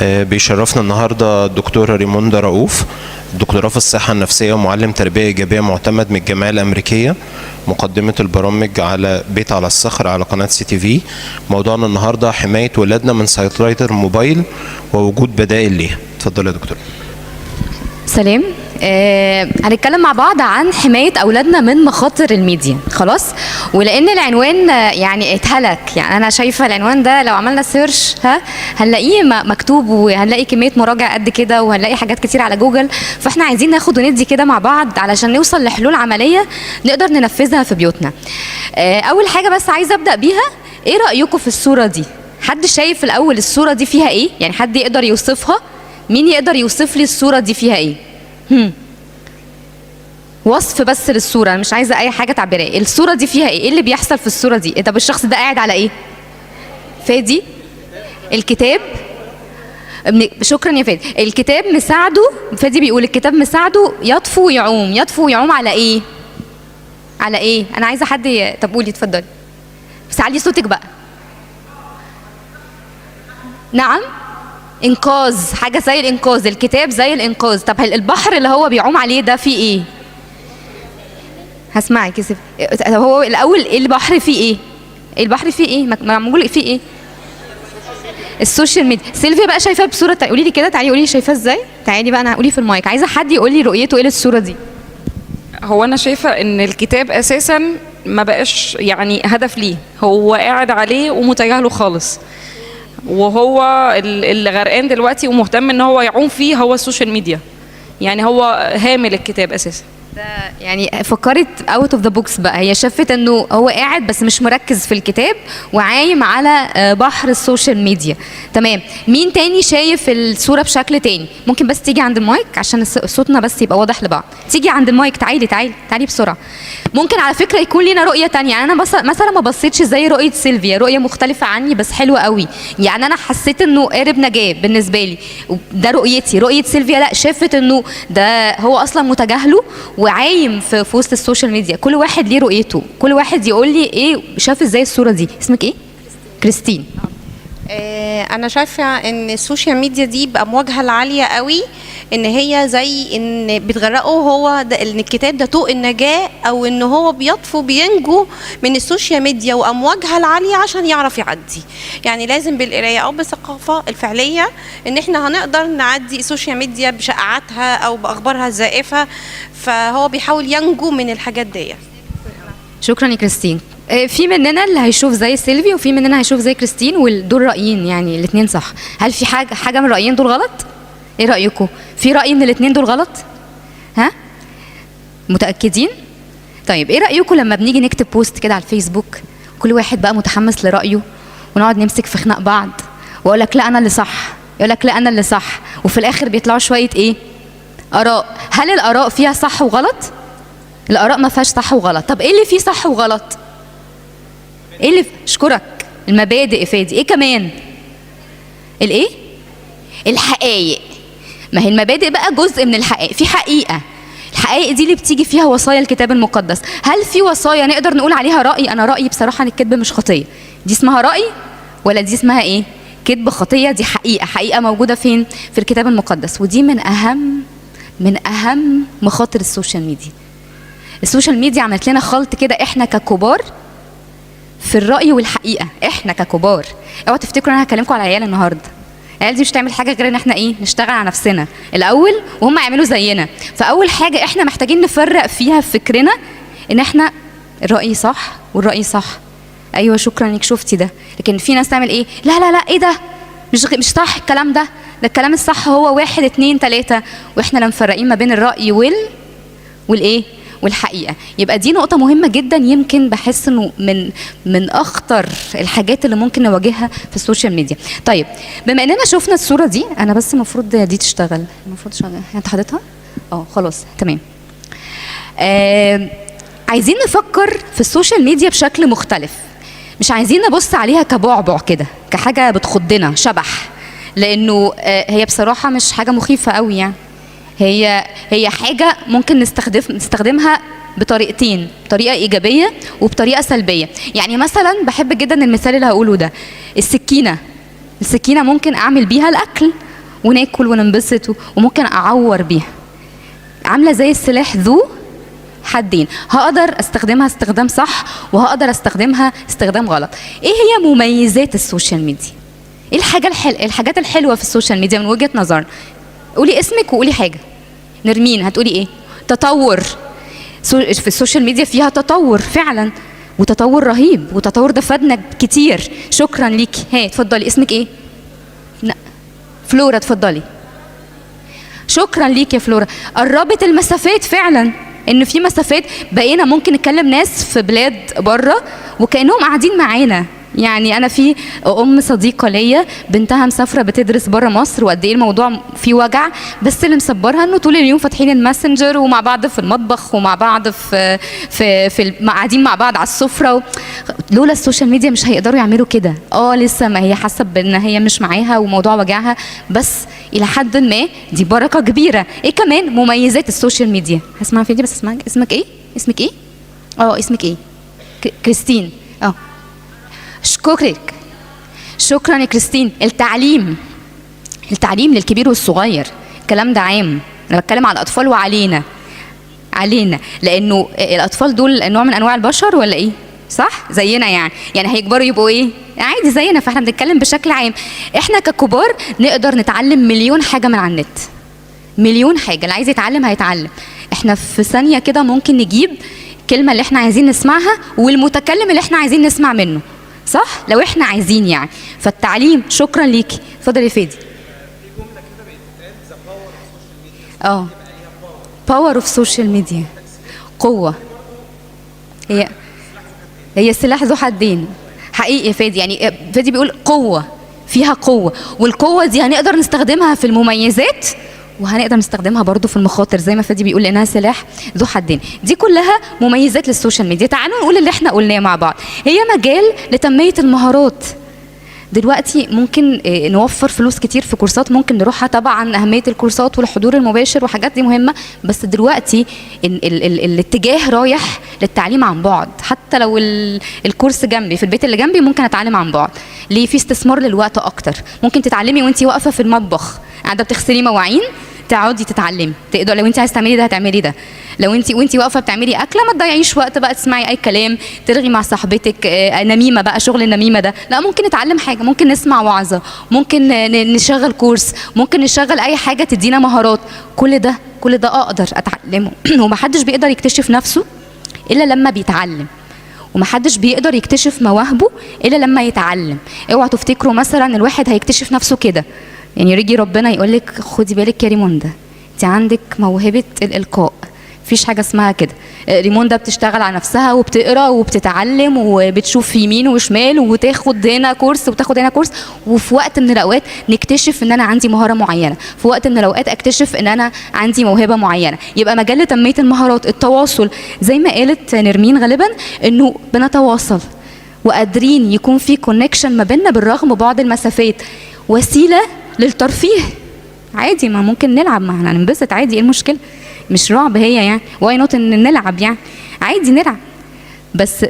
بيشرفنا النهارده الدكتوره ريموندا رؤوف، دكتوراه في الصحه النفسيه ومعلم تربيه ايجابيه معتمد من الجامعه الامريكيه، مقدمه البرامج على بيت على الصخر على قناه CTV. موضوعنا النهارده حمايه ولادنا من سيطره الموبايل ووجود بدائل ليها. اتفضل يا دكتور. سلام. هنتكلم مع بعض عن حماية أولادنا من مخاطر الميديا. خلاص، ولأن العنوان يعني اتهلك، يعني أنا شايفة العنوان ده لو عملنا سيرش هنلاقيه مكتوب، وهنلاقي كمية مراجع قد كده، وهنلاقي حاجات كتير على جوجل. فاحنا عايزين ناخد وندي كده مع بعض علشان نوصل لحلول عملية نقدر ننفذها في بيوتنا. أول حاجة بس عايزة أبدأ بيها، إيه رأيكم في الصورة دي؟ حد شايف الأول الصورة دي فيها إيه؟ يعني حد يقدر يوصفها؟ مين يقدر يوصف لي الصورة دي فيها ايه؟ وصف بس للصورة، انا مش عايزة اي حاجة تعبيرية. الصورة دي فيها ايه؟ ايه اللي بيحصل في الصورة دي؟ طب الشخص ده قاعد على ايه؟ فادي الكتاب. شكرا يا فادي. الكتاب مساعده، فادي بيقول الكتاب مساعده يطفو ويعوم. يطفو ويعوم على ايه؟ على ايه؟ انا عايزة حد طب قولي، اتفضلي بس علي صوتك بقى. نعم، انقاذ، حاجه زي الانقاذ، الكتاب زي الانقاذ. طب البحر اللي هو بيعوم عليه ده فيه ايه؟ هسمعك كسب. هو الاول البحر فيه ايه؟ البحر فيه ايه؟ معمول فيه ايه؟ السوشيال ميديا. سيلفيا بقى شايفاه بصوره، قولي لي كده، تعالي قولي لي شايفاه ازاي؟ تعالي بقى، انا قولي في المايك، عايزه حد يقول لي رؤيته ايه للصوره دي. هو انا شايفه ان الكتاب اساسا ما بقاش يعني هدف ليه، هو قاعد عليه ومتجاهله خالص، وهو اللي غرقان دلوقتي ومهتم ان هو يعوم فيه هو السوشيال ميديا. يعني هو هامل الكتاب اساسا. ده يعني فكرت اوت اوف ذا بوكس بقى، هي شافت انه هو قاعد بس مش مركز في الكتاب وعايم على بحر السوشيال ميديا. تمام. مين تاني شايف الصوره بشكل تاني؟ ممكن بس تيجي عند المايك عشان صوتنا بس يبقى واضح لبعض. تيجي عند المايك، تعالي بسرعه. ممكن على فكره يكون لنا رؤيه تانية. انا مثلا ما بصيتش زي رؤيه سيلفيا، رؤيه مختلفه عني بس حلوه قوي. يعني انا حسيت انه قارب نجاه بالنسبه لي، ده رؤيتي. رؤيه سيلفيا لا، شافت انه ده هو اصلا متجاهله وعايم في وسط السوشيال ميديا. كل واحد ليه رؤيته، كل واحد يقول لي ايه شاف ازاي الصوره دي. اسمك ايه؟ كريستين. انا شايفه ان السوشيال ميديا دي بامواجها العاليه قوي، ان هي زي ان بتغرقه هو ان الكتاب ده طوق النجاه، او ان هو بيطفو بينجو من السوشيال ميديا وامواجها العاليه عشان يعرف يعدي. يعني لازم بالقرايه او بالثقافه الفعليه ان احنا هنقدر نعدي السوشيال ميديا بشائعاتها او باخبارها الزائفه، فهو بيحاول ينجو من الحاجات دي. شكرا يا كريستين. في مننا اللي هيشوف زي سيلفي وفي مننا هيشوف زي كريستين، ودول رايين يعني الاثنين صح. هل في حاجه من الرايين دول غلط؟ ايه رايكم؟ في راي ان الاثنين دول غلط؟ ها؟ متاكدين؟ طيب ايه رايكم لما بنيجي نكتب بوست كده على الفيسبوك، كل واحد بقى متحمس لرايه ونقعد نمسك في خناق بعض، واقول لك لا انا اللي صح، يقول لك لا انا اللي صح، وفي الاخر بيطلعوا شويه ايه؟ اراء. هل الاراء فيها صح وغلط؟ الاراء ما فيهاش صح وغلط. طب ايه اللي فيه صح وغلط؟ ايه اللي اشكرك؟ المبادئ فادي. ايه كمان؟ الايه؟ الحقائق. ما هي المبادئ بقى جزء من الحقائق. في حقيقه، الحقائق دي اللي بتيجي فيها وصايا الكتاب المقدس. هل في وصايا نقدر نقول عليها راي؟ انا رايي بصراحه ان الكذب مش خطيه. دي اسمها راي ولا دي اسمها ايه؟ كذب خطيه. دي حقيقه، حقيقه موجوده فين؟ في الكتاب المقدس. ودي من اهم مخاطر السوشيال ميديا. السوشيال ميديا عملت لنا خلط كده احنا ككبار في الرأي والحقيقة. احنا ككبار، اوعوا تفتكروا انا هكلمكم على العيال النهارده. العيال دي مش تعمل حاجة غير ان احنا ايه؟ نشتغل على نفسنا الأول وهم يعملوا زينا. فأول حاجة احنا محتاجين نفرق فيها في فكرنا ان احنا الرأي صح والرأي صح. ايوه شكرا انك شفتي ده. لكن في ناس تعمل ايه؟ لا لا لا، ايه ده؟ مش صح الكلام ده. ده الكلام الصح هو 1 2 3، واحنا لا مفرقين ما بين الرأي والايه؟ والحقيقه. يبقى دي نقطه مهمه جدا، يمكن بحس انه من اخطر الحاجات اللي ممكن نواجهها في السوشيال ميديا. طيب بما اننا شفنا الصوره دي، انا بس المفروض دي تشتغل، المفروض تشتغل. انت حاططها؟ خلاص تمام. عايزين نفكر في السوشيال ميديا بشكل مختلف. مش عايزين نبص عليها كبعبع كده، كحاجه بتخضنا، شبح، لانه هي بصراحه مش حاجه مخيفه قوي. يعني هي حاجة ممكن نستخدمها بطريقتين، بطريقة إيجابية وبطريقة سلبية. يعني مثلا بحب جدا المثال اللي هقوله ده، السكينة ممكن أعمل بيها الأكل وناكل وننبسط وممكن اعور بيها. عامله زي السلاح ذو حدين، هقدر استخدمها استخدام صح وهقدر استخدمها استخدام غلط. ايه هي مميزات السوشيال ميديا؟ ايه الحاجات الحلوه في السوشيال ميديا من وجهه نظرنا؟ قولي اسمك وقولي حاجه. نرمين هتقولي ايه؟ تطور. في السوشيال ميديا فيها تطور فعلا، وتطور رهيب، وتطور ده فادنا كتير. شكرا ليكي. هي اتفضلي، اسمك ايه؟ لا فلورا، اتفضلي. شكرا ليكي يا فلورا. قربت المسافات فعلا، ان في مسافات بقينا ممكن نكلم ناس في بلاد بره وكانهم قاعدين معانا. يعني انا في صديقه ليا بنتها مسافره بتدرس بره مصر، وقد ايه الموضوع فيه وجع، بس اللي مصبرها انه طول اليوم فاتحين الماسنجر ومع بعض في المطبخ ومع بعض قاعدين مع بعض على السفره لولا السوشيال ميديا مش هيقدروا يعملوا كده. لسه ما هي حاسه بان هي مش معاها وموضوع وجعها، بس الى حد ما دي بركه كبيره. ايه كمان مميزات السوشيال ميديا؟ هسمع فيديو بس اسمعك. اسمك ايه؟ اسمك ايه؟ اسمك ايه؟ كريستين. شكرا يا كريستين. التعليم للكبير والصغير، الكلام ده عام، انا بتكلم على الاطفال وعلينا لانه الاطفال دول نوع من انواع البشر ولا ايه؟ صح؟ زينا يعني هيكبروا يبقوا ايه؟ عادي زينا. فاحنا بنتكلم بشكل عام. احنا ككبار نقدر نتعلم مليون حاجه من على النت، مليون حاجه. اللي عايز يتعلم هيتعلم. احنا في ثانيه كده ممكن نجيب الكلمه اللي احنا عايزين نسمعها والمتكلم اللي احنا عايزين نسمع منه، صح؟ لو احنا عايزين فالتعليم. شكرا ليكي. اتفضل يا فادي. باور اوف سوشيال ميديا، قوه. هي سلاح ذو حدين حقيقي يا فادي. فادي بيقول قوه، فيها قوه، والقوه دي هنقدر نستخدمها في المميزات وهنقدر نستخدمها برضو في المخاطر زي ما فادي بيقول، لانها سلاح ذو حدين. دي كلها مميزات للسوشيال ميديا. تعالوا نقول اللي احنا قلناه مع بعض. هي مجال لتنمية المهارات. دلوقتي ممكن نوفر فلوس كتير في كورسات ممكن نروحها. طبعا اهمية الكورسات والحضور المباشر وحاجات دي مهمة، بس دلوقتي الاتجاه رايح للتعليم عن بعد. حتى لو الكورس جنبي في البيت اللي جنبي ممكن اتعلم عن بعد. ليه؟ في استثمار للوقت اكتر. ممكن تتعلمي وانتي واقفة في المطبخ قاعده بتغسلي مواعين، تقعدي تتعلمي. تقدر لو انت عايز تعملي ده هتعملي ده. لو انت وانت واقفه بتعملي اكله ما تضيعيش وقت بقى تسمعي اي كلام، ترغي مع صاحبتك، نميمه بقى، شغل النميمه ده لا. ممكن نتعلم حاجه، ممكن نسمع وعظه، ممكن نشغل كورس، ممكن نشغل اي حاجه تدينا مهارات. كل ده اقدر اتعلمه. ومحدش بيقدر يكتشف نفسه الا لما بيتعلم، ومحدش بيقدر يكتشف مواهبه الا لما يتعلم. اوعوا تفتكروا مثلا الواحد هيكتشف نفسه كده. يجي ربنا يقول لك خدي بالك يا ريموندا، انت عندك موهبه الالقاء. مفيش حاجه اسمها كده. ريموندا بتشتغل على نفسها وبتقرا وبتتعلم وبتشوف يمين وشمال وتاخد هنا كورس وتاخد هنا كورس، وفي وقت من الاوقات نكتشف ان انا عندي مهاره معينه، في وقت من الاوقات اكتشف ان انا عندي موهبه معينه. يبقى مجال لتنميه المهارات التواصل، زي ما قالت نرمين غالبا، انه بنتواصل وقادرين يكون في كونكشن ما بيننا بالرغم بعض المسافات. وسيله للترفيه عادي، ما ممكن نلعب، ما احنا هننبسط عادي. ايه المشكله؟ مش رعب هي واي نوت ان نلعب عادي نلعب بس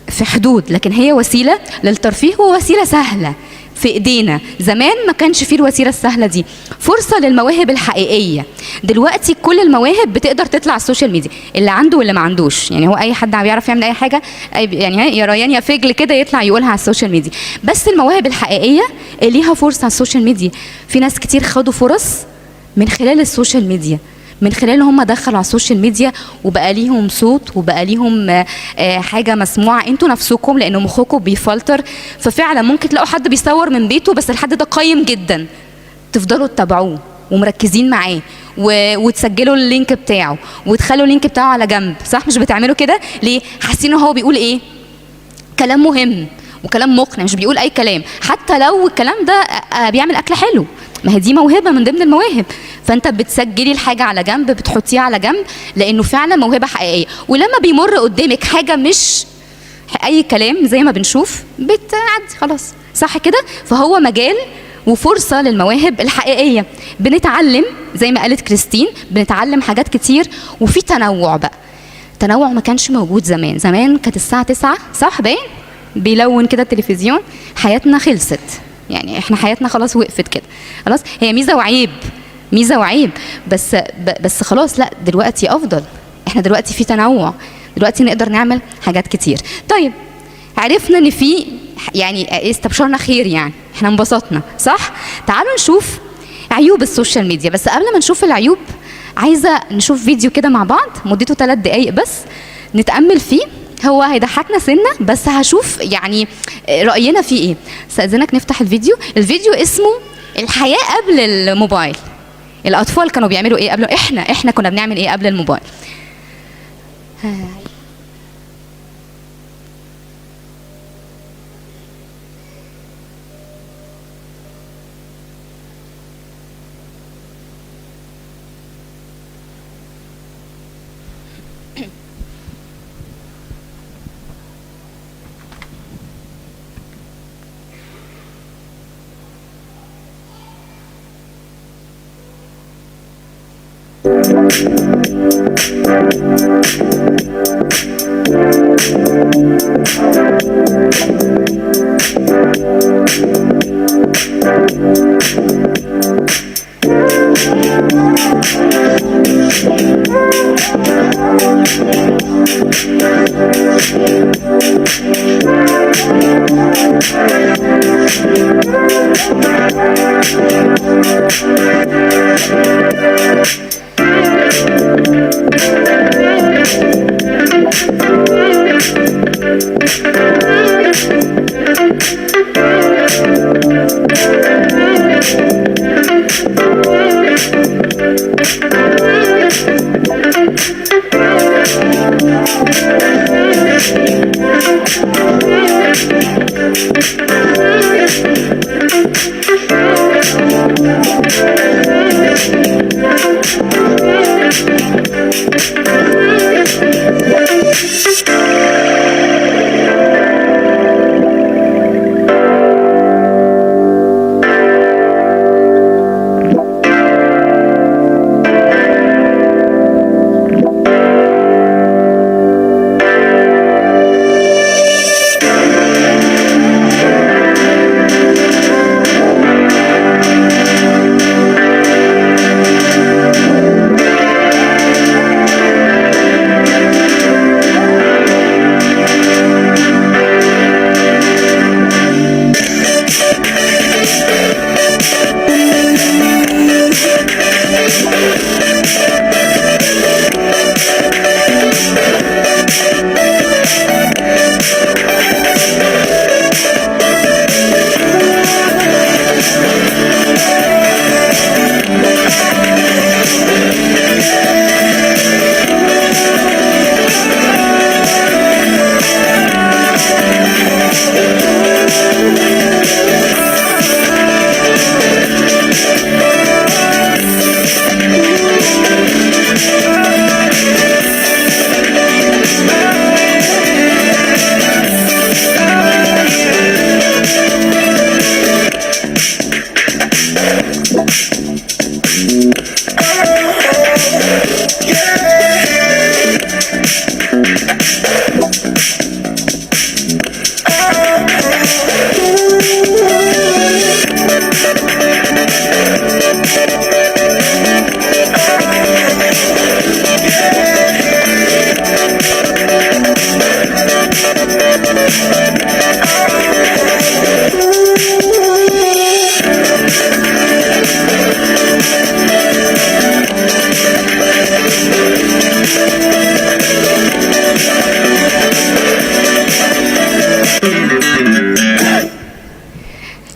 في حدود. لكن هي وسيله للترفيه ووسيله سهله في ايدينا. زمان ما كانش فيه الوسيله السهله دي. فرصه للمواهب الحقيقيه. دلوقتي كل المواهب بتقدر تطلع على السوشيال ميديا، اللي عنده واللي ما عندوش. هو اي حد بيعرف يعمل اي حاجه، يا ريان يا فجل كده يطلع يقولها على السوشيال ميديا. بس المواهب الحقيقيه ليها فرصه على السوشيال ميديا. في ناس كتير خدوا فرص من خلال السوشيال ميديا، من خلال هم دخلوا على السوشيال ميديا وبقى ليهم صوت وبقى ليهم حاجه مسموعه. انتوا نفسكم لان مخكم بيفلتر، ففعلا ممكن تلاقوا حد بيصور من بيته بس الحد ده قيم جدا، تفضلوا تتابعوه ومركزين معاه وتسجلوا اللينك بتاعه وتخلوا اللينك بتاعه على جنب. صح؟ مش بتعملوا كده ليه؟ حاسين ان هو بيقول ايه؟ كلام مهم وكلام مقنع، مش بيقول اي كلام. حتى لو الكلام ده بيعمل اكل حلو، ما هي دي موهبه من ضمن المواهب. فانت بتسجلي الحاجه على جنب، بتحطيها على جنب، لانه فعلا موهبه حقيقيه. ولما بيمر قدامك حاجه مش اي كلام زي ما بنشوف، بتعدي خلاص. صح كده؟ فهو مجال وفرصه للمواهب الحقيقيه. بنتعلم زي ما قالت كريستين، بنتعلم حاجات كتير، وفي تنوع بقى. تنوع ما كانش موجود زمان. زمان كانت الساعه 9 صح باين بيلون كده التلفزيون، حياتنا خلصت. يعني احنا حياتنا خلاص وقفت كده. خلاص هي ميزه وعيب، ميزه وعيب، بس خلاص لا دلوقتي افضل، احنا دلوقتي في تنوع، دلوقتي نقدر نعمل حاجات كتير. طيب عرفنا ان في يعني استبشرنا خير، يعني احنا انبسطنا صح. تعالوا نشوف عيوب السوشيال ميديا. بس قبل ما نشوف العيوب عايزه نشوف فيديو كده مع بعض مدته 3 دقايق بس نتامل فيه. هو هيضحكنا سنه بس هشوف يعني راينا فيه ايه. استاذنك نفتح الفيديو. الفيديو اسمه الحياه قبل الموبايل. الاطفال كانوا بيعملوا ايه قبل، احنا كنا بنعمل ايه قبل الموبايل.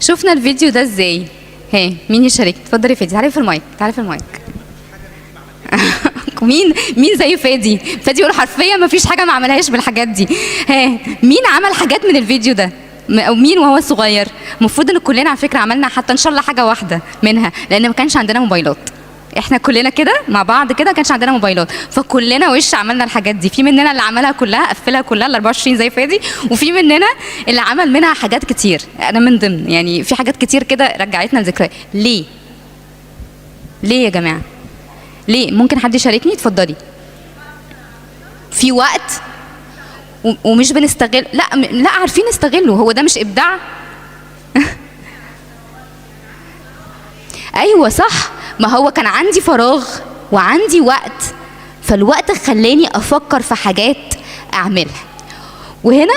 شفنا الفيديو ده ازاي؟ مين يشارك؟ اتفضلي فادي، تعالي في المايك، تعالي في المايك. مين زي فادي يقول حرفيا ما فيش حاجه ما عملهاش بالحاجات دي. مين عمل حاجات من الفيديو ده؟ او مين وهو صغير؟ المفروض ان كلنا على فكره عملنا حتى ان شاء الله حاجه واحده منها، لان ما كانش عندنا موبايلات. احنا كلنا كده مع بعض كده ما كانش عندنا موبايلات، فكلنا وش عملنا الحاجات دي. في مننا اللي عملها كلها قفلها كلها ال 24 زي فادي، وفي مننا اللي عمل منها حاجات كتير. انا من ضمن يعني في حاجات كتير كده رجعتنا لذكريات. ليه يا جماعه؟ ليه؟ ممكن حد يشاركني؟ اتفضلي. في وقت ومش بنستغل. لا عارفين نستغله، هو ده مش ابداع؟ ايوه صح، ما هو كان عندي فراغ وعندي وقت، فالوقت خلاني افكر في حاجات اعملها. وهنا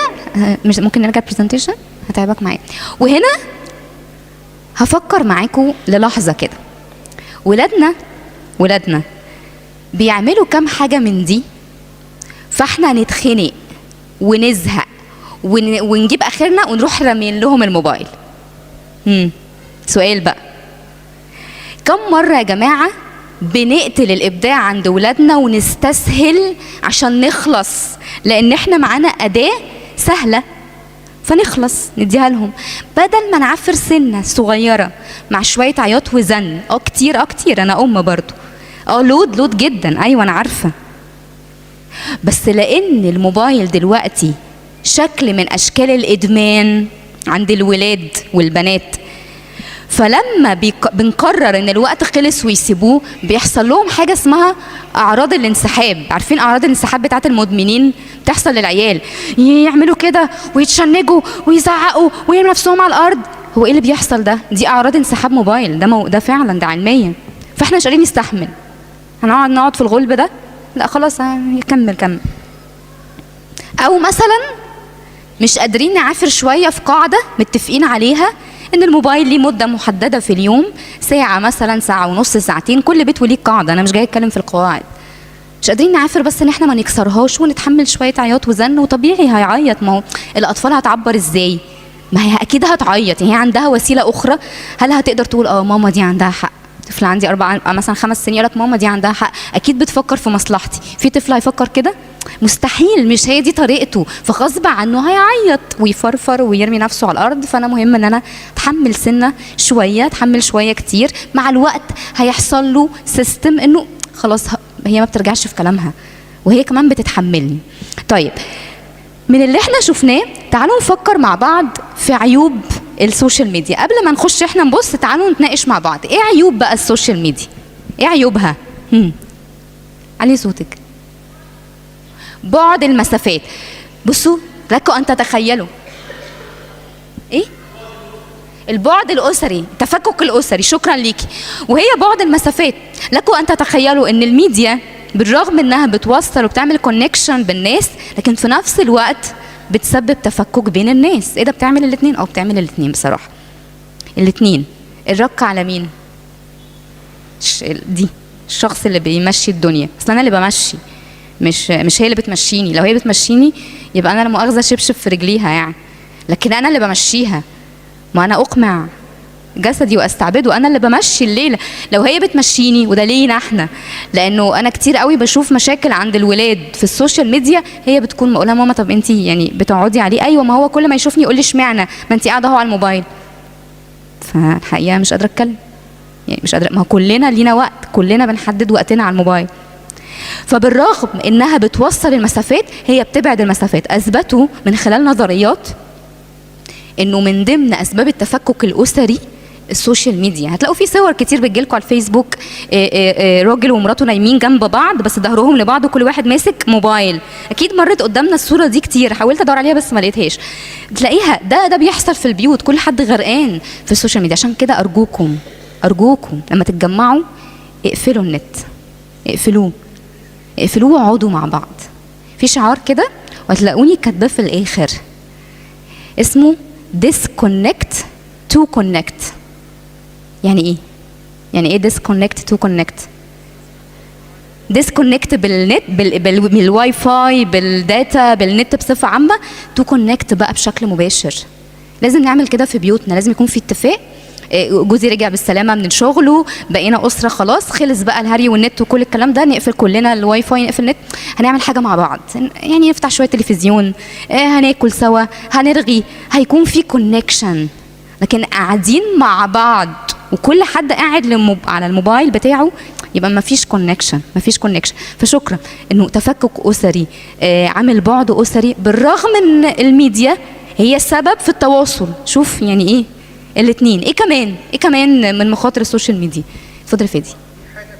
مش ممكن نرجع برزنتيشن، هتعبك معايا. وهنا هفكر معاكم للحظه كده، ولادنا بيعملوا كام حاجه من دي، فاحنا نتخنق ونزهق ونجيب اخرنا ونروح رامين لهم الموبايل. سؤال بقى، كم مرة يا جماعة بنقتل الإبداع عند ولادنا ونستسهل عشان نخلص، لأن احنا معانا أداة سهلة فنخلص نديها لهم، بدل ما نعفر سنة صغيرة مع شوية عياط وزن. كتير أنا أم برضو، لود جدا، أيوة أنا عارفة. بس لأن الموبايل دلوقتي شكل من أشكال الإدمان عند الولاد والبنات، فلما بنقرر ان الوقت خلص ويسيبوه، بيحصل لهم حاجه اسمها اعراض الانسحاب. عارفين اعراض الانسحاب بتاعت المدمنين؟ بتحصل للعيال، يعملوا كده ويتشنجوا ويزعقوا ويرموا نفسهم على الارض. هو ايه اللي بيحصل ده؟ دي اعراض انسحاب موبايل، ده فعلا، ده علميا. فاحنا مش قادرين نستحمل، هنقعد في الغلب ده؟ لا خلاص، كمل. او مثلا مش قادرين نعافر شويه في قاعده متفقين عليها ان الموبايل ليه مده محدده في اليوم، ساعه مثلا، ساعه ونص، ساعتين، كل بيت وليه قاعده، انا مش جاي اتكلم في القواعد. مش قادرين نعافر بس ان احنا ما نكسرهاش ونتحمل شويه عياط وزن، وطبيعي هيعيط. ما هو الاطفال هتعبر ازاي؟ ما هي اكيد هتعيط، هي عندها وسيله اخرى. هل هتقدر تقول ماما دي عندها حق؟ طفل عندي مثلا 5 سنين يقول لك ماما دي عندها حق، اكيد بتفكر في مصلحتي. في طفل هيفكر كده؟ مستحيل، مش هي دي طريقته، فغصب عنه هيعيط ويفرفر ويرمي نفسه على الارض. فانا مهم ان انا اتحمل سنه شويه، اتحمل شويه كتير، مع الوقت هيحصل له سيستم انه خلاص هي ما بترجعش في كلامها، وهي كمان بتتحملني. طيب، من اللي احنا شفناه تعالوا نفكر مع بعض في عيوب السوشيال ميديا. قبل ما نخش احنا نبص، تعالوا نتناقش مع بعض. ايه عيوب بقى السوشيال ميديا؟ ايه عيوبها؟ علي صوتك. بعد المسافات. بصوا، لكم ان تتخيلوا ايه؟ البعد الاسري، التفكك الاسري، شكرا ليكي. وهي بعد المسافات. لكم ان تتخيلوا ان الميديا بالرغم انها بتوصل وبتعمل كونكشن بالناس، لكن في نفس الوقت بتسبب تفكك بين الناس. ايه ده؟ بتعمل الاثنين؟ بتعمل الاثنين بصراحه، الاثنين. الرك على مين؟ دي الشخص اللي بيمشي الدنيا. اصل انا اللي بمشي، مش هي اللي بتمشيني. لو هي بتمشيني يبقى انا لا مؤاخذه شبشب في رجليها يعني، لكن انا اللي بمشيها. ما انا اقمع جسدي واستعبده، انا اللي بمشي الليله. لو هي بتمشيني، وده لينا احنا، لانه انا كتير قوي بشوف مشاكل عند الولاد في السوشيال ميديا، هي بتكون بقولها ماما طب انت يعني بتقعدي عليه؟ ايوه، ما هو كل ما يشوفني يقول لي اشمعنى ما انت قاعده اهو على الموبايل. فالحقيقه مش قادره اتكلم، يعني مش قادره. ما هو كلنا لينا وقت، كلنا بنحدد وقتنا على الموبايل. فبالرغم انها بتوصل المسافات، هي بتبعد المسافات. اثبتوا من خلال نظريات انه من ضمن اسباب التفكك الاسري السوشيال ميديا. هتلاقوا في صور كتير بتجيلكوا على الفيسبوك، راجل ومراته نايمين جنب بعض بس ظهرهم لبعض وكل واحد ماسك موبايل. اكيد مرت قدامنا الصوره دي كتير، حاولت ادور عليها بس ما لقيتهاش. تلاقيها ده بيحصل في البيوت، كل حد غرقان في السوشيال ميديا. عشان كده ارجوكم لما تتجمعوا اقفلوا النت، اقفلوه واقعدوا مع بعض. في شعار كده وهتلاقوني كاتباه في الاخر، اسمه disconnect to connect. يعني ايه؟ يعني ايه disconnect to connect؟ disconnect بالنت، بالواي فاي، بالداتا، بالنت بصفه عامه. to connect بقى بشكل مباشر. لازم نعمل كده في بيوتنا، لازم يكون في اتفاق. جوزي رجع بالسلامه من شغله، بقينا اسره، خلاص خلص بقى الهري والنت وكل الكلام ده، نقفل كلنا الواي فاي، نقفل النت، هنعمل حاجه مع بعض، يعني نفتح شويه تلفزيون، هناكل سوا، هنرغي، هيكون في كونكشن. لكن قاعدين مع بعض وكل حد قاعد على الموبايل بتاعه، يبقى ما فيش كونكشن. فشكرا انه تفكك اسري، عامل بعد اسري، بالرغم ان الميديا هي السبب في التواصل. شوف يعني ايه الاثنين. ايه كمان من مخاطر السوشيال ميديا؟ اتفضل فادي. حاجه من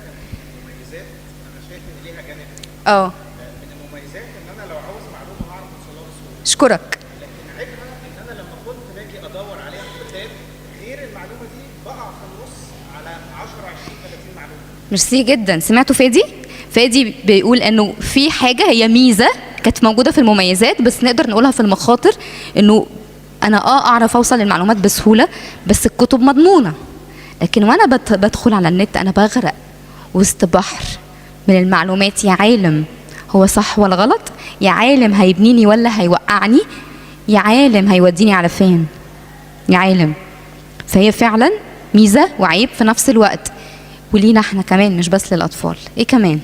المميزات انا شايف ان ليها جانب. من المميزات ان انا لو عاوز معلومه هعرف اوصلها بسهوله. اشكرك. لكن عيبها ان انا لما كنت باجي ادور عليها في كتاب غير المعلومه دي، بقع في النص على ميرسي جدا. سمعتوا فادي؟ فادي بيقول انه في حاجه هي ميزه كانت موجوده في المميزات بس نقدر نقولها في المخاطر، انه انا اعرف اوصل للمعلومات بسهوله بس الكتب مضمونه، لكن وانا بدخل على النت انا بغرق وسط بحر من المعلومات. يا عالم هو صح ولا غلط، يا عالم هيبنيني ولا هيوقعني، يا عالم هيوديني على فين، يا عالم. فهي فعلا ميزه وعيب في نفس الوقت، ولينا احنا كمان مش بس للاطفال. ايه كمان؟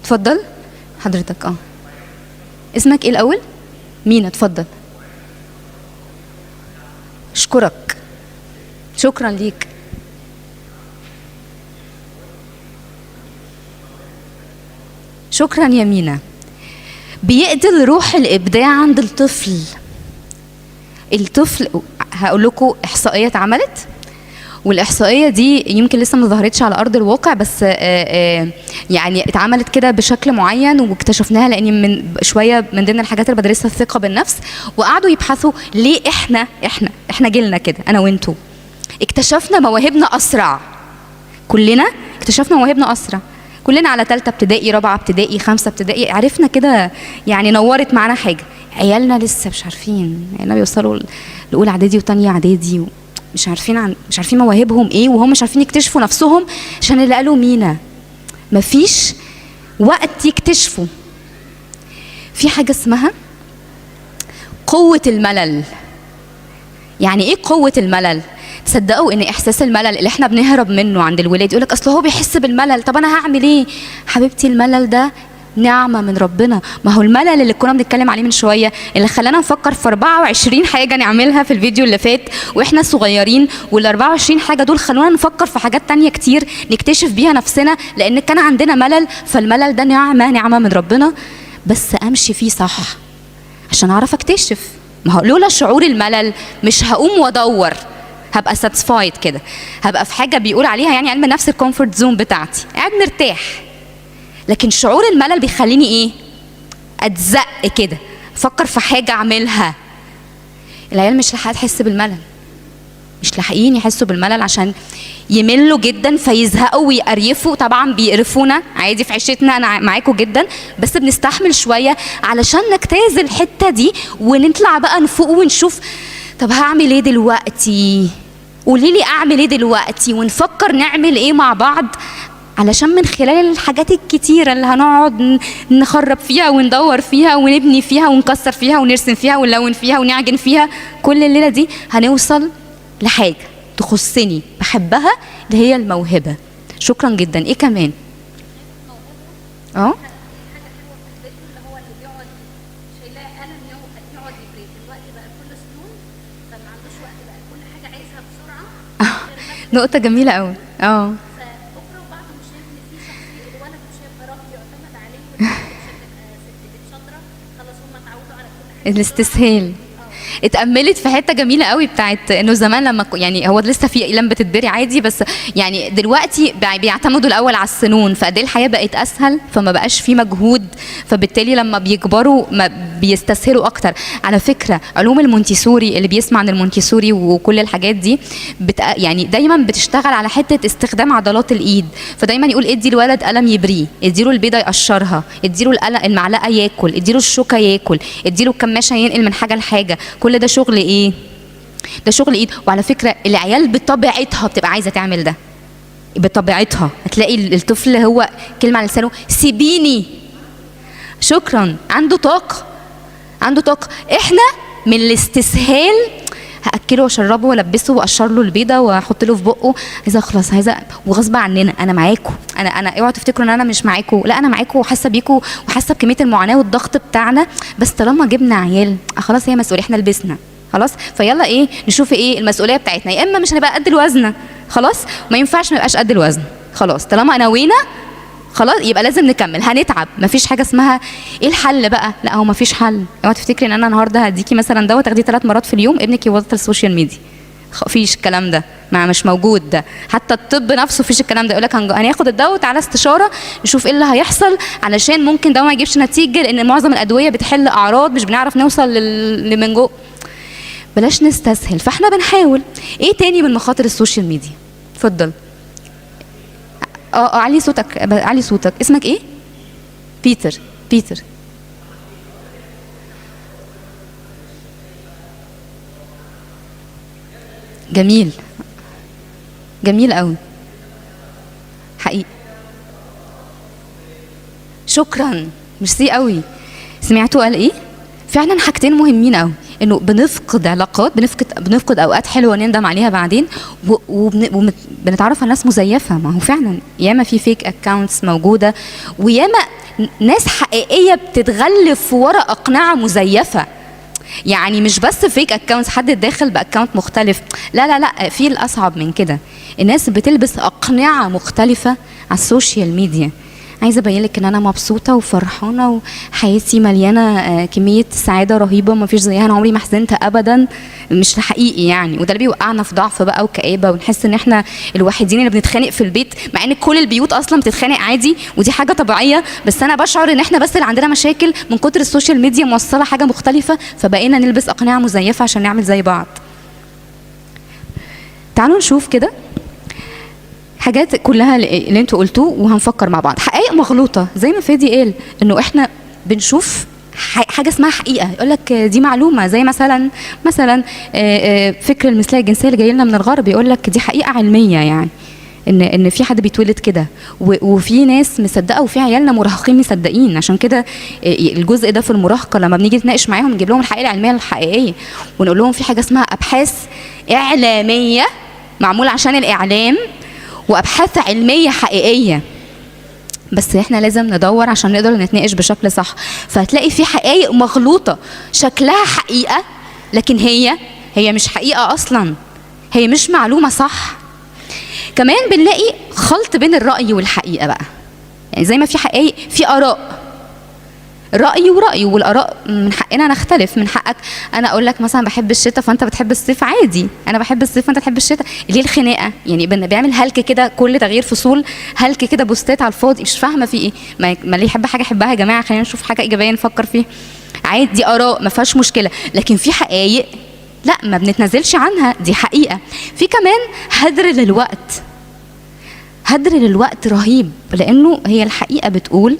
اتفضل حضرتك. اسمك ايه الاول؟ مينا. اتفضل. اشكرك، شكرا ليك. شكرا يا مينا. بيقتل روح الابداع عند الطفل. هقول لكم احصائيه اتعملت، والاحصائيه دي يمكن لسه ما ظهرتش على ارض الواقع، بس يعني اتعملت كده بشكل معين واكتشفناها، لان من شويه من ضمن الحاجات اللي بدرسها الثقه بالنفس، وقعدوا يبحثوا ليه احنا جيلنا كده انا وانتوا اكتشفنا مواهبنا اسرع. كلنا اكتشفنا مواهبنا اسرع، كلنا على 3 ابتدائي 4 ابتدائي 5 ابتدائي عرفنا كده، يعني نورت معانا حاجه. عيالنا لسه مش عارفين، يعني بيوصلوا لاولى اعدادي وثانيه اعدادي مش عارفين مواهبهم ايه، وهم مش عارفين يكتشفوا نفسهم عشان اللي قالوا مينا مفيش وقت يكتشفوا. في حاجه اسمها قوه الملل. يعني ايه قوه الملل؟ تصدقوا ان احساس الملل اللي احنا بنهرب منه عند الولاد، يقولك اصل هو بيحس بالملل، طب انا هعمل ايه؟ حبيبتي الملل ده نعمة من ربنا. ما هو الملل اللي كنا بنتكلم عليه من شوية اللي خلانا نفكر في 24 حاجة نعملها في الفيديو اللي فات واحنا صغيرين، وال 24 حاجة دول خلونا نفكر في حاجات تانية كتير نكتشف بيها نفسنا، لان كان عندنا ملل. فالملل ده نعمة من ربنا، بس امشي فيه صح عشان اعرف اكتشف. ما هو لولا شعور الملل مش هقوم وادور، هبقى ساتسفايد كده، هبقى في حاجة بيقول عليها يعني علم النفس الكومفورت زون بتاعتي، قاعد مرتاح. لكن شعور الملل بيخليني ايه؟ اتزق كده، افكر في حاجه اعملها. العيال مش لاحقه تحس بالملل، مش لاحقين يحسوا بالملل عشان يملوا جدا فيزهقوا ويقريفوا. طبعا بيقرفونا عادي في عيشتنا، انا معاكم جدا، بس بنستحمل شويه علشان نجتاز الحته دي ونطلع بقى نفوق ونشوف طب هعمل ايه دلوقتي، قولي لي اعمل ايه دلوقتي، ونفكر نعمل ايه مع بعض، علشان من خلال الحاجات الكتيرة اللي هنقعد نخرب فيها وندور فيها ونبني فيها ونكسر فيها ونرسم فيها ونلون فيها ونعجن فيها، كل الليلة دي هنوصل لحاجة تخصني بحبها اللي هي الموهبة. شكرا جدا. ايه كمان؟ نقطة جميلة قوي. الاستسهال اتأملت في حته جميله قوي بتاعت انه زمان لما يعني هو لسه في اقلام بتتبري عادي، بس يعني دلوقتي بيعتمدوا الاول على السنون، فقد ايه الحياه بقت اسهل، فما بقاش في مجهود، فبالتالي لما بيكبروا ما بيستسهلوا اكتر. على فكره علوم المونتيسوري، اللي بيسمع عن المونتيسوري وكل الحاجات دي يعني دايما بتشتغل على حته استخدام عضلات الايد، فدايما يقول ادي الولد قلم يبريه، ادي له البيضه يقشرها، ادي له المعلقه ياكل، ادي له الشوكه ياكل، ادي له الكماشه ينقل من حاجه لحاجه. كل ده شغل ايه؟ ده شغل ايد. وعلى فكره العيال بطبيعتها بتبقى عايزه تعمل ده، بطبيعتها. هتلاقي الطفل هو كلمه على لسانه سيبيني، شكرا، عنده طاقه، عنده طاقه. احنا من الاستسهال هاكله واشربه والبسه واقشر له البيضه واحط له في بقه، عايزه اخلص، عايزه، وغصب عننا. انا معاكم، انا اوعوا تفتكروا ان انا مش معاكم، لا انا معاكم وحاسه بيكم وحاسه بكميه المعاناه والضغط بتاعنا، بس طالما جبنا عيال خلاص هي مسؤوليه، احنا لبسنا خلاص، فيلا ايه نشوف ايه المسؤوليه بتاعتنا. يا اما مش هنبقى قد الوزن خلاص، ما ينفعش ما نبقاش قد الوزن خلاص، طالما نوينا خلاص يبقى لازم نكمل، هنتعب. مفيش حاجه اسمها ايه الحل بقى، لا هو مفيش حل. اوعى تفتكري ان انا النهارده هديكي مثلا دواء تاخديه 3 مرات في اليوم ابنك يبطل السوشيال ميديا، مفيش الكلام ده، مش موجود ده. حتى الطب نفسه مفيش الكلام ده، يقول لك هناخد الدواء تعالى استشاره نشوف ايه اللي هيحصل، علشان ممكن ده ما يجيبش نتيجه، لان معظم الادويه بتحل اعراض مش بنعرف نوصل من جوه. بلاش نستسهل، فاحنا بنحاول. ايه تاني من مخاطر السوشيال ميديا؟ اتفضل. علي صوتك، علي صوتك. اسمك ايه؟ بيتر. جميل قوي حقيقي. شكرا، ميرسي قوي. سمعتوا قال ايه؟ فعلا حاجتين مهمين قوي، انه بنفقد علاقات، بنفقد اوقات حلوه نندم عليها بعدين، وبنتعرف على ناس مزيفه. ما هو فعلا ياما في فيك اكاونتس موجوده، وياما ناس حقيقيه بتتغلف ورا اقنعه مزيفه. يعني مش بس فيك اكاونتس حد داخل باكاونت مختلف، لا، في الاصعب من كده، الناس بتلبس اقنعه مختلفه على السوشيال ميديا. عايزه ابين لك ان انا مبسوطه وفرحانه وحياتي مليانه كميه سعاده رهيبه ما فيش زيها، انا عمري ما حزنت ابدا. مش حقيقي يعني، وده اللي بيوقعنا في ضعف بقى وكآبه، ونحس ان احنا الوحيدين اللي بنتخانق في البيت، مع ان كل البيوت اصلا بتتخانق عادي ودي حاجه طبيعيه. بس انا بشعر ان احنا بس اللي عندنا مشاكل من كتر السوشيال ميديا موصله حاجه مختلفه، فبقينا نلبس اقنعه مزيفه عشان نعمل زي بعض. تعالوا نشوف كده حاجات كلها اللي انتوا قلتوه وهنفكر مع بعض. حقائق مغلوطه زي ما فادي قال، انه احنا بنشوف حاجه اسمها حقيقه، يقول لك دي معلومه، زي مثلا فكر المثليه الجنسيه اللي جاي لنا من الغرب، يقول لك دي حقيقه علميه، يعني ان في حد بيتولد كده، وفي ناس مصدقه، وفي عيالنا مراهقين مصدقين. عشان كده الجزء ده في المراهقه لما بنيجي نتناقش معاهم نجيب لهم الحقيقه العلميه الحقيقيه، ونقول لهم في حاجه اسمها ابحاث اعلاميه معموله عشان الاعلام، وابحاث علميه حقيقيه، بس احنا لازم ندور عشان نقدر نتناقش بشكل صح. فهتلاقي في حقائق مغلوطه شكلها حقيقه، لكن هي مش حقيقه اصلا، هي مش معلومه صح. كمان بنلاقي خلط بين الرأي والحقيقه بقى، يعني زي ما في حقائق في اراء، رأي والآراء من حقنا نختلف. من حقك أنا أقول لك مثلا بحب الشتاء فأنت بتحب الصيف، عادي. أنا بحب الصيف فأنت تحب الشتاء. ليه الخناقة؟ يعني بيعمل هلك كده، كل تغيير فصول هلك كده، بوستات على الفاضي، مش فاهمة في إيه. ما اللي يحب حاجة يحبها يا جماعة، خلينا نشوف حاجة إيجابية نفكر فيها. عادي، دي آراء ما فيهاش مشكلة. لكن في حقائق لا، ما بنتنازلش عنها، دي حقيقة. في كمان هدر للوقت رهيب، لأنه هي الحقيقة بتقول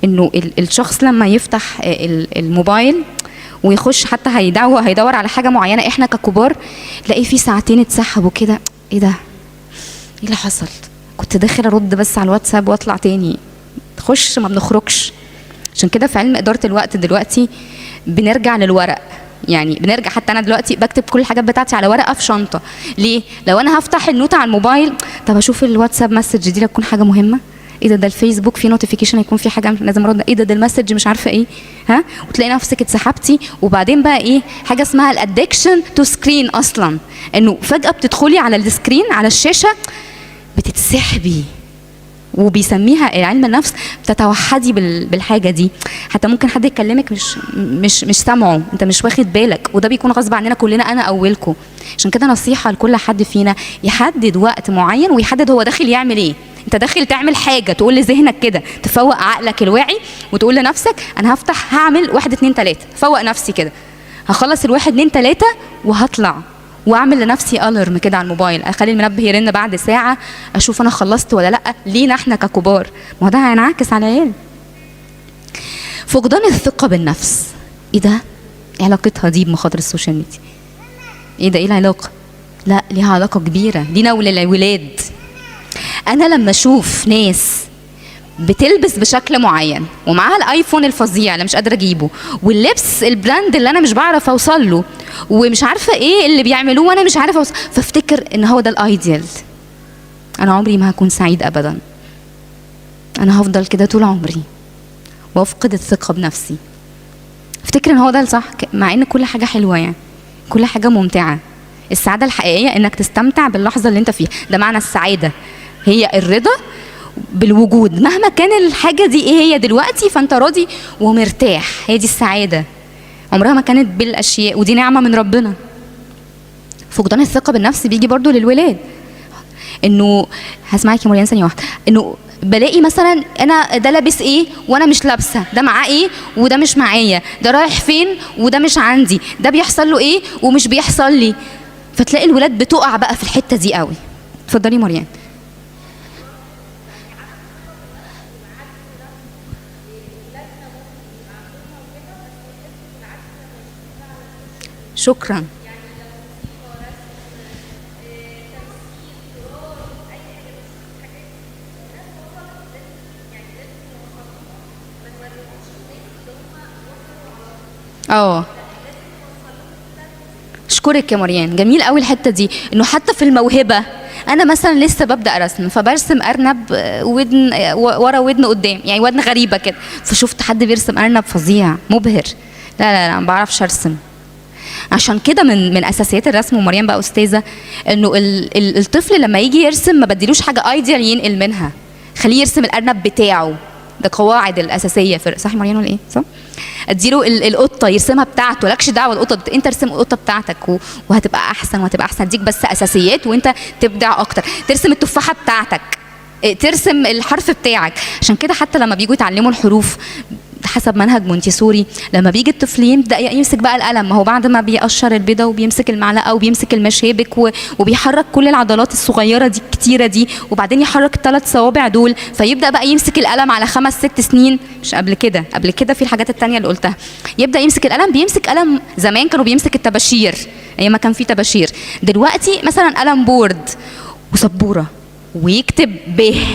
انه الشخص لما يفتح الموبايل ويخش حتى هيدور على حاجه معينه، احنا ككبار تلاقي في ساعتين اتسحبوا كده. ايه ده؟ ايه اللي حصل؟ كنت داخل ارد بس على الواتساب واطلع تاني، تخش ما بنخرجش. عشان كده في علم اداره الوقت دلوقتي بنرجع للورق، يعني بنرجع. حتى انا دلوقتي بكتب كل الحاجات بتاعتي على ورقه في شنطه. ليه؟ لو انا هفتح النوتة على الموبايل، طب اشوف الواتساب مسج دي تكون حاجه مهمه، ايه ده الفيسبوك في نوتيفيكيشن هيكون في حاجه لازم ارد، ايه ده المسج مش عارفه ايه، وتلاقي نفسك اتسحبتي. وبعدين بقى ايه حاجه اسمها الادكشن تو سكرين، اصلا انه فجاه بتدخلي على السكرين على الشاشه بتتسحبي، وبيسميها علم النفس بتتوحدي بالحاجه دي. حتى ممكن حد يكلمك مش سامعه، انت مش واخد بالك، وده بيكون غصب عننا كلنا، انا اولكم. عشان كده نصيحه لكل حد فينا يحدد وقت معين، ويحدد هو داخل يعمل ايه. انت داخل تعمل حاجه، تقول لذهنك كده، تفوق عقلك الواعي وتقول لنفسك انا هفتح هعمل 1 2 3، فوق نفسي كده، هخلص 1 2 3 وهطلع، واعمل لنفسي الارم كده على الموبايل، اخلي المنبه يرن بعد ساعه، اشوف انا خلصت ولا لا. لينا احنا ككبار، ما ده هينعكس على العيال. فقدان الثقه بالنفس، ايه ده؟ ايه علاقتها دي بمخاطر السوشيال ميديا؟ ايه ده؟ ايه العلاقه؟ لا، ليها علاقه كبيره لينا وللولاد. انا لما اشوف ناس بتلبس بشكل معين ومعاها الايفون الفظيع اللي مش قادره اجيبه، واللبس البراند اللي انا مش بعرف اوصل له، ومش عارفه ايه اللي بيعملوه وانا مش عارفه اوصل، فافتكر ان هو ده الايديال، انا عمري ما هكون سعيد ابدا، انا هفضل كده طول عمري وافقد الثقه بنفسي. افتكر ان هو ده الصح، مع ان كل حاجه حلوه، يعني كل حاجه ممتعه. السعاده الحقيقيه انك تستمتع باللحظه اللي انت فيها، ده معنى السعاده، هي الرضا بالوجود مهما كان الحاجه دي ايه هي دلوقتي، فانت راضي ومرتاح، هي دي السعاده، عمرها ما كانت بالاشياء، ودي نعمه من ربنا. فقدان الثقه بالنفس بيجي برضو للولاد، انه هسمعك يا مريان ثانيه واحده، انه بلاقي مثلا انا ده لابس ايه وانا مش لابسه، ده معاه ايه وده مش معايا، ده رايح فين وده مش عندي، ده بيحصل له ايه ومش بيحصل لي، فتلاقي الولاد بتقع بقى في الحته دي قوي. اتفضلي مريان. شكرا. اشكرك يا مريان، جميل قوي الحته دي، انه حتى في الموهبه انا مثلا لسه ببدا رسم، فبرسم ارنب ودن ورا ودن قدام، يعني ودن غريبه كده، فشفت حد بيرسم ارنب فظيع مبهر، لا ما بعرفش ارسم. عشان كده من اساسيات الرسم، ومريم بقى استاذه، انه الطفل لما يجي يرسم ما بديلوش حاجه ايديال ينقل منها، خليه يرسم الارنب بتاعه، ده قواعد الاساسيه في، صح مريم ولا ايه؟ صح؟ اديله القطه يرسمها بتاعته، لكش دعوه القطه، انت ارسم القطه بتاعتك وهتبقى احسن وهتبقى احسن، اديك بس اساسيات وانت تبدع اكتر. ترسم التفاحه بتاعتك، ترسم الحرف بتاعك. عشان كده حتى لما بيجوا يتعلموا الحروف حسب منهج مونتيسوري، لما بيجي الطفل يبدا يمسك بقى القلم، ما هو بعد ما بيقشر البيضه وبيمسك المعلقه وبيمسك المشابك وبيحرك كل العضلات الصغيره دي الكتيره دي، وبعدين يحرك الثلاث صوابع دول، فيبدا بقى يمسك القلم على 5-6 سنين، مش قبل كده، قبل كده في الحاجات التانية اللي قلتها، يبدا يمسك القلم، بيمسك قلم زمان كانوا بيمسك الطباشير ايام ما كان في طباشير، دلوقتي مثلا قلم بورد وسبوره ويكتب به.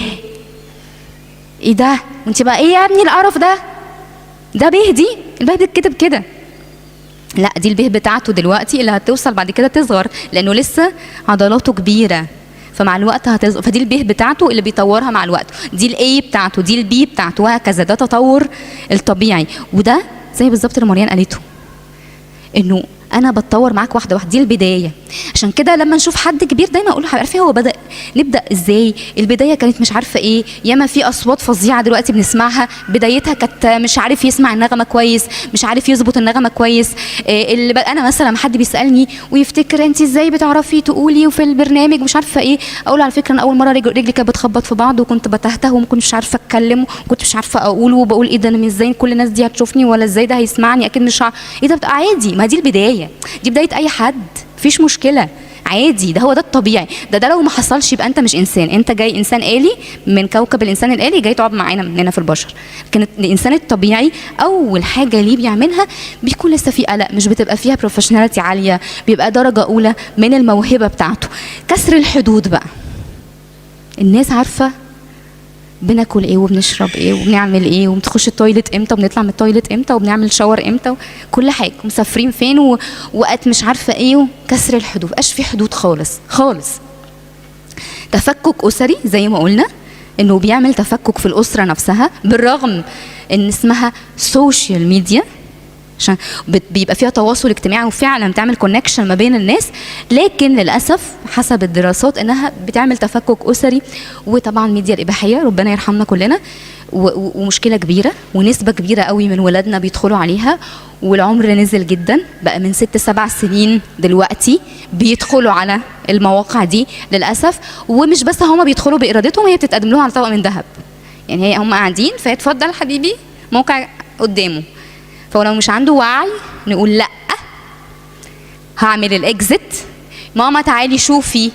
ايه ده؟ وانت بقى ايه يا ابني القرف ده؟ ده به، دي البه بتتكتب كده، لا دي البه بتاعته دلوقتي اللي هتوصل بعد كده تصغر لانه لسه عضلاته كبيره، فمع الوقت هتصغر، فدي البه بتاعته اللي بيطورها مع الوقت، دي الاي بتاعته، دي البي بتاعته، وهكذا. ده تطور الطبيعي، وده زي بالظبط اللي مريان قالته، انه انا بتطور معاك واحده واحده، دي البدايه. عشان كده لما نشوف حد كبير دايما اقول له عارفه هو نبدا ازاي، البدايه كانت مش عارفه ايه، ياما في اصوات فظيعه دلوقتي بنسمعها بدايتها كانت مش عارف يسمع النغمه كويس، مش عارف يظبط النغمه كويس. انا مثلا لما حد بيسالني ويفتكر انت ازاي بتعرفي تقولي وفي البرنامج مش عارفه ايه، اقول له على فكره انا اول مره رجلي كانت بتخبط في بعض وكنت بتهته وما كنتش عارفه اتكلم وكنت مش عارفه اقول، وبقول ايه ده انا ازاي كل الناس دي هتشوفني ولا ازاي ده هيسمعني، اكيد مش ايه ده، بتبقى عادي، ما دي البدايه، دي بدايه اي حد، مفيش مشكله، عادي، ده هو ده الطبيعي. ده لو ما حصلش يبقى انت مش انسان، انت جاي انسان آلي من كوكب الانسان الآلي، جاي تقعد معانا مننا في البشر. لكن الانسان الطبيعي اول حاجه ليه بيعملها بيكون لسه في قلق، مش بتبقى فيها بروفيشناليتي عاليه، بيبقى درجه اولى من الموهبه بتاعته. كسر الحدود بقى، الناس عارفه بناكل ايه وبنشرب ايه وبنعمل ايه وبنخش التويلت امتى وبنطلع من التويلت امتى وبنعمل شاور امتى، كل حاجه، ومسافرين فين وقت مش عارفه ايه. كسر الحدود، مبقاش في حدود خالص خالص. تفكك اسري زي ما قلنا، انه بيعمل تفكك في الاسره نفسها، بالرغم ان اسمها سوشيال ميديا عشان بيبقى فيها تواصل اجتماعي وفعلا بتعمل كونكشن ما بين الناس، لكن للاسف حسب الدراسات انها بتعمل تفكك اسري. وطبعا ميديا الاباحيه ربنا يرحمنا كلنا، ومشكله كبيره، ونسبه كبيره قوي من ولادنا بيدخلوا عليها، والعمر نزل جدا، بقى من 6-7 سنين دلوقتي بيدخلوا على المواقع دي للاسف. ومش بس هما بيدخلوا بارادتهم، هي بتتقدم لهم على طبق من ذهب، يعني هم قاعدين فيتفضل حبيبي موقع قدامه، فلو مش عنده وعي نقول لا، هعمل الاكزit، ماما تعالي شوفي،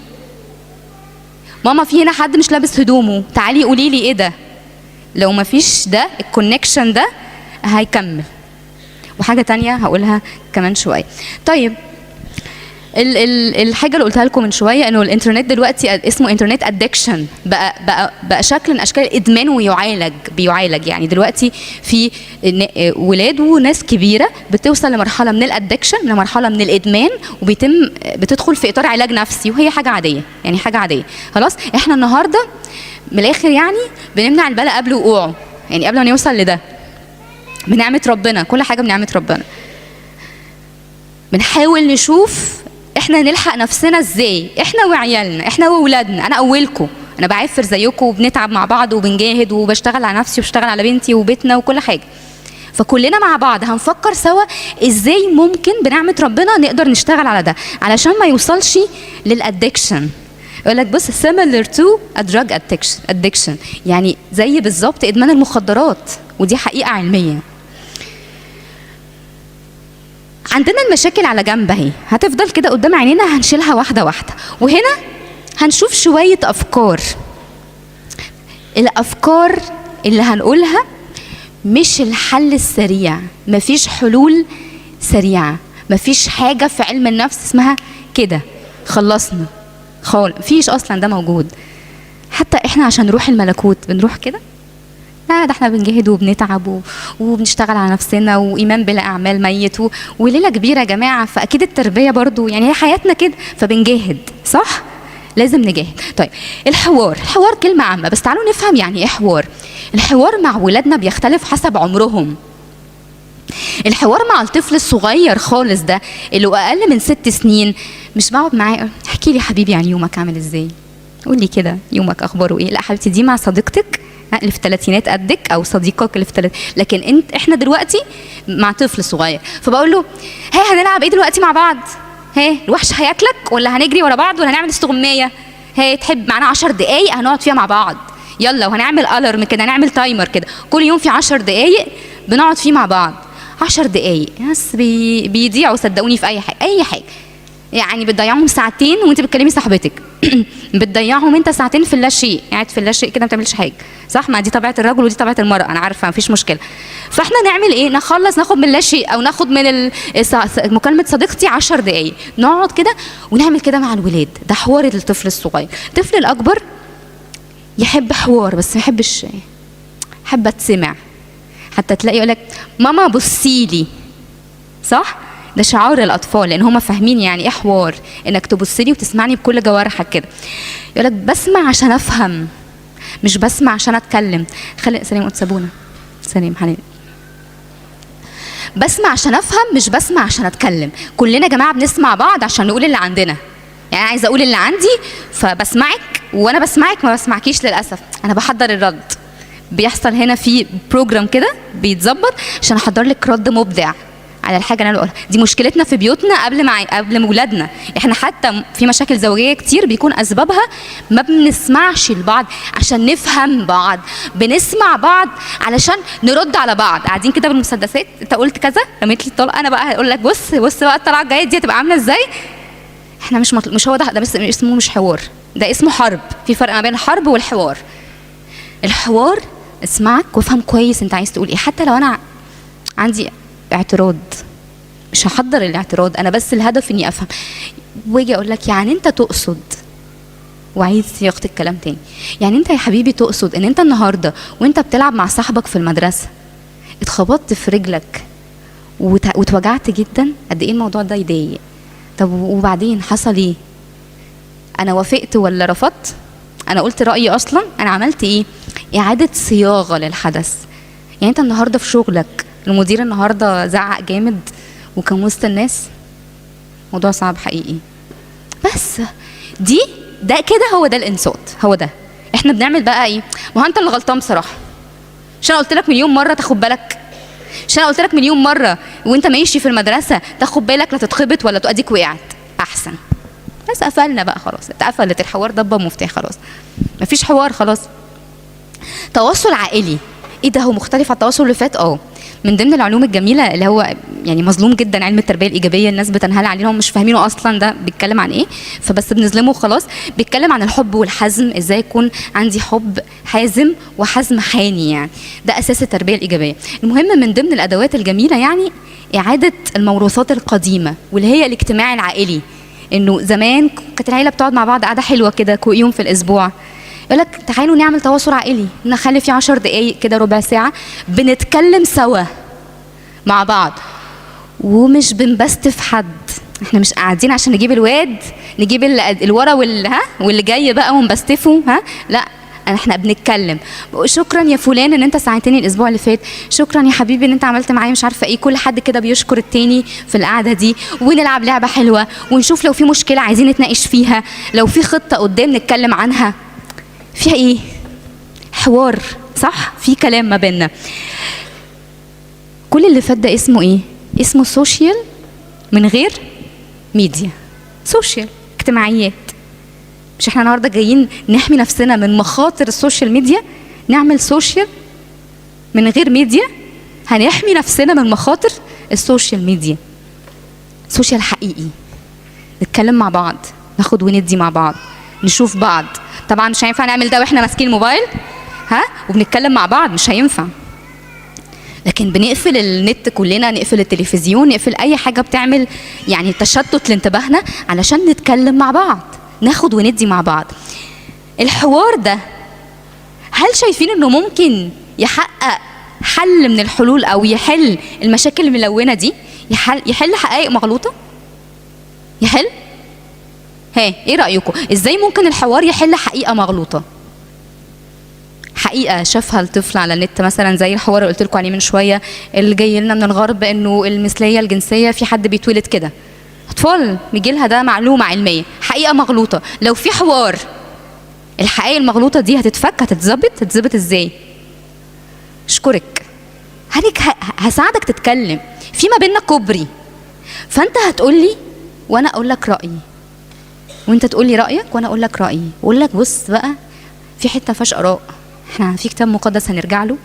ماما في هنا حد مش لابس هدومه، تعالي قولي لي ايه ده. لو ما فيش ده الكونكشن ده هيكمل. وحاجه تانية هقولها كمان شويه. طيب الحاجه اللي قلتها لكم من شويه، انه الانترنت دلوقتي اسمه انترنت ادكشن، بقى شكل من اشكال الادمان بيعالج. يعني دلوقتي في ولاد وناس كبيره بتوصل لمرحله من الادكشن، لمرحله من الادمان، بتدخل في اطار علاج نفسي، وهي حاجه عاديه، يعني حاجه عاديه خلاص. احنا النهارده من الاخر يعني بنمنع البلاء قبل وقوعه، يعني قبل ما نوصل لده بنعمه ربنا، كل حاجه بنعمه ربنا. بنحاول نشوف احنا نلحق نفسنا ازاي، احنا وعيالنا، احنا واولادنا. انا اولكم، انا بعافر زيكم وبنتعب مع بعض وبنجاهد وبشتغل على نفسي وبشتغل على بنتي وبيتنا وكل حاجه، فكلنا مع بعض هنفكر سوا ازاي ممكن بنعمه ربنا نقدر نشتغل على ده علشان ما يوصلش للادكشن. يقول لك بص similar to a drug addiction، يعني زي بالظبط ادمان المخدرات، ودي حقيقه علميه. عندنا المشاكل على جنب اهي، هتفضل كده قدام عينينا، هنشيلها واحده واحده. وهنا هنشوف شويه افكار. الافكار اللي هنقولها مش الحل السريع، مفيش حلول سريعه، مفيش حاجه في علم النفس اسمها كده خلصنا خالص، مفيش اصلا ده موجود. حتى احنا عشان نروح الملكوت بنروح كده؟ لا، ده احنا بنجاهد وبنتعب وبنشتغل على نفسنا، وايمان بلا اعمال ميت وليله كبيره يا جماعه. فاكيد التربيه برضو يعني هي حياتنا كده، فبنجاهد صح، لازم نجاهد. طيب الحوار كلمه عامه، بس تعالوا نفهم يعني ايه حوار. الحوار مع ولادنا بيختلف حسب عمرهم. الحوار مع الطفل الصغير خالص ده اللي هو اقل من 6 سنين، مش بقعد معاه احكي لي حبيبي عن يومك عامل ازاي، قولي كده يومك اخباره ايه. لا حبيبتي، دي مع صديقتك اللي في الثلاثينات قدك او صديقك اللي في لكن احنا دلوقتي مع طفل صغير، فبقول له هنلعب ايه دلوقتي مع بعض؟ الوحش هياكلك ولا هنجري ورا بعض ولا هنعمل استغمايه؟ تحب معانا 10 دقايق هنقعد فيها مع بعض، يلا، وهنعمل الارم كده، هنعمل تايمر كده كل يوم في 10 دقايق بنقعد فيه مع بعض. 10 دقايق بس بيضيعوا صدقوني في اي حاجه يعني بتضيعهم ساعتين وانت بتكلمي صاحبتك بتضيعهم انت ساعتين في اللاشيء، قاعد في اللاشيء كده ما بتعملش حاجه، صح؟ ما دي طبيعه الرجل ودي طبيعه المراه، انا عارفه مفيش مشكله. فاحنا نعمل ايه؟ ناخد من اللاشيء او ناخد من مكالمه صديقتي 10 دقايق نقعد كده ونعمل كده مع الولاد. ده حوار الطفل الصغير. الطفل الاكبر يحب حوار بس ما يحبش، يحب اتسمع. حتى تلاقي يقول لك ماما بصي لي، صح؟ ده شعار الاطفال لان هم فاهمين يعني ايه حوار، انك تبص لي وتسمعني بكل جوارحك كده. يقول لك بسمع عشان افهم، مش بسمع عشان اتكلم. سلام قد سابونا، سلام حنان. بسمع عشان افهم مش بسمع عشان اتكلم. كلنا يا جماعه بنسمع بعض عشان نقول اللي عندنا، يعني عايزه اقول اللي عندي فبسمعك، وانا بسمعك ما بسمعكيش للاسف، انا بحضر الرد. بيحصل هنا في بروجرام كده بيتظبط عشان احضر لك رد مبدع على الحاجه اللي انا بقولها. دي مشكلتنا في بيوتنا قبل ولادنا. احنا حتى في مشاكل زوجيه كتير بيكون اسبابها ما بنسمعش لبعض عشان نفهم بعض، بنسمع بعض علشان نرد على بعض. قاعدين كده بالمسدسات، انت قلت كذا رميت لي الطلقه، انا بقى هقول لك بص بقى الطلعه الجايه دي هتبقى عامله ازاي. احنا مش هو ده بس اسمه مش حوار، ده اسمه حرب. في فرق ما بين الحرب والحوار. الحوار اسمعك وافهم كويس انت عايز تقول ايه. حتى لو انا عندي اعتراض مش هحضر الاعتراض، انا بس الهدف اني افهم، واجي اقول لك يعني انت تقصد، وعيد صياغه الكلام تاني، يعني انت يا حبيبي تقصد ان انت النهارده وانت بتلعب مع صاحبك في المدرسه اتخبطت في رجلك واتوجعت جدا؟ قد ايه الموضوع ده يضايق. طب وبعدين حصل ايه؟ انا وافقت ولا رفضت؟ انا قلت رايي اصلا؟ انا عملت ايه؟ اعاده صياغه للحدث. يعني انت النهارده في شغلك المدير النهارده زعق جامد وكان وسط الناس، موضوع صعب حقيقي، بس ده كده هو ده الانصات، هو ده. احنا بنعمل بقى ايه؟ ما هو انت اللي غلطان بصراحه، عشان قلت لك مليون مره تاخد بالك، عشان قلت لك مليون مره وانت ماشي في المدرسه تاخد بالك لا تتخبط ولا تؤديك وقعت احسن. بس قفلنا بقى خلاص، اتقفلت الحوار ضبه مفتاح خلاص، مفيش حوار خلاص. تواصل عائلي، ايه ده؟ هو مختلف عن التواصل اللي فات. من ضمن العلوم الجميله اللي هو يعني مظلوم جدا علم التربيه الايجابيه، الناس بتنهال عليه هم مش فاهمينه اصلا ده بيتكلم عن ايه، فبس بنظلمه وخلاص. بيتكلم عن الحب والحزم، ازاي يكون عندي حب حازم وحزم حاني، يعني ده اساس التربيه الايجابيه. المهم من ضمن الادوات الجميله يعني اعاده الموروثات القديمه، واللي هي الاجتماع العائلي. انه زمان كانت العيله بتقعد مع بعض قعده حلوه كده يوم في الاسبوع، يقول لك تعالوا نعمل تواصل عائلي، نخلي فيه 10 دقايق كده ربع ساعه بنتكلم سوا مع بعض ومش بنبستف حد. احنا مش قاعدين عشان نجيب الواد نجيب الورا واللي جاي بقى ونبستفه، لا، احنا بنتكلم. شكرا يا فلان ان انت ساعدتني الاسبوع اللي فات، شكرا يا حبيبي ان انت عملت معايا مش عارفه ايه. كل حد كده بيشكر التاني في القعده دي، ونلعب لعبه حلوه ونشوف لو في مشكله عايزين نتناقش فيها، لو في خطه قدام نتكلم عنها. فيها ايه؟ حوار، صح؟ في كلام ما بيننا. كل اللي فات ده اسمه ايه؟ اسمه سوشيال من غير ميديا. سوشيال، اجتماعيات. مش احنا النهارده جايين نحمي نفسنا من مخاطر السوشيال ميديا؟ نعمل سوشيال من غير ميديا، هنحمي نفسنا من مخاطر السوشيال ميديا. سوشيال حقيقي، نتكلم مع بعض، ناخد وندي مع بعض، نشوف بعض. طبعا مش هينفع نعمل ده واحنا ماسكين الموبايل وبنتكلم مع بعض، مش هينفع. لكن بنقفل النت كلنا، نقفل التلفزيون، نقفل اي حاجه بتعمل يعني تشتت لانتباهنا علشان نتكلم مع بعض، ناخد وندي مع بعض. الحوار ده هل شايفين انه ممكن يحقق حل من الحلول او يحل المشاكل الملونه دي؟ يحل حقائق مغلوطه؟ يحل؟ ايه رايكم؟ ازاي ممكن الحوار يحل حقيقه مغلوطه؟ حقيقه شافها الطفل على النت مثلا، زي الحوار اللي قلت لكم عليه من شويه اللي جاي لنا من الغرب، انه المثليه الجنسيه في حد بيتولد كده، اطفال بيجي لها ده معلومه علميه، حقيقه مغلوطه. لو في حوار الحقائق المغلوطه دي هتتفك، هتتظبط ازاي؟ اشكرك، هساعدك تتكلم في ما بيننا كوبري. فانت هتقولي وانا اقول لك رايي، وانت تقولي رايك وانا اقول لك رايي، واقول لك بص بقى في حته فيهاش اراء، احنا في كتاب مقدس هنرجع له،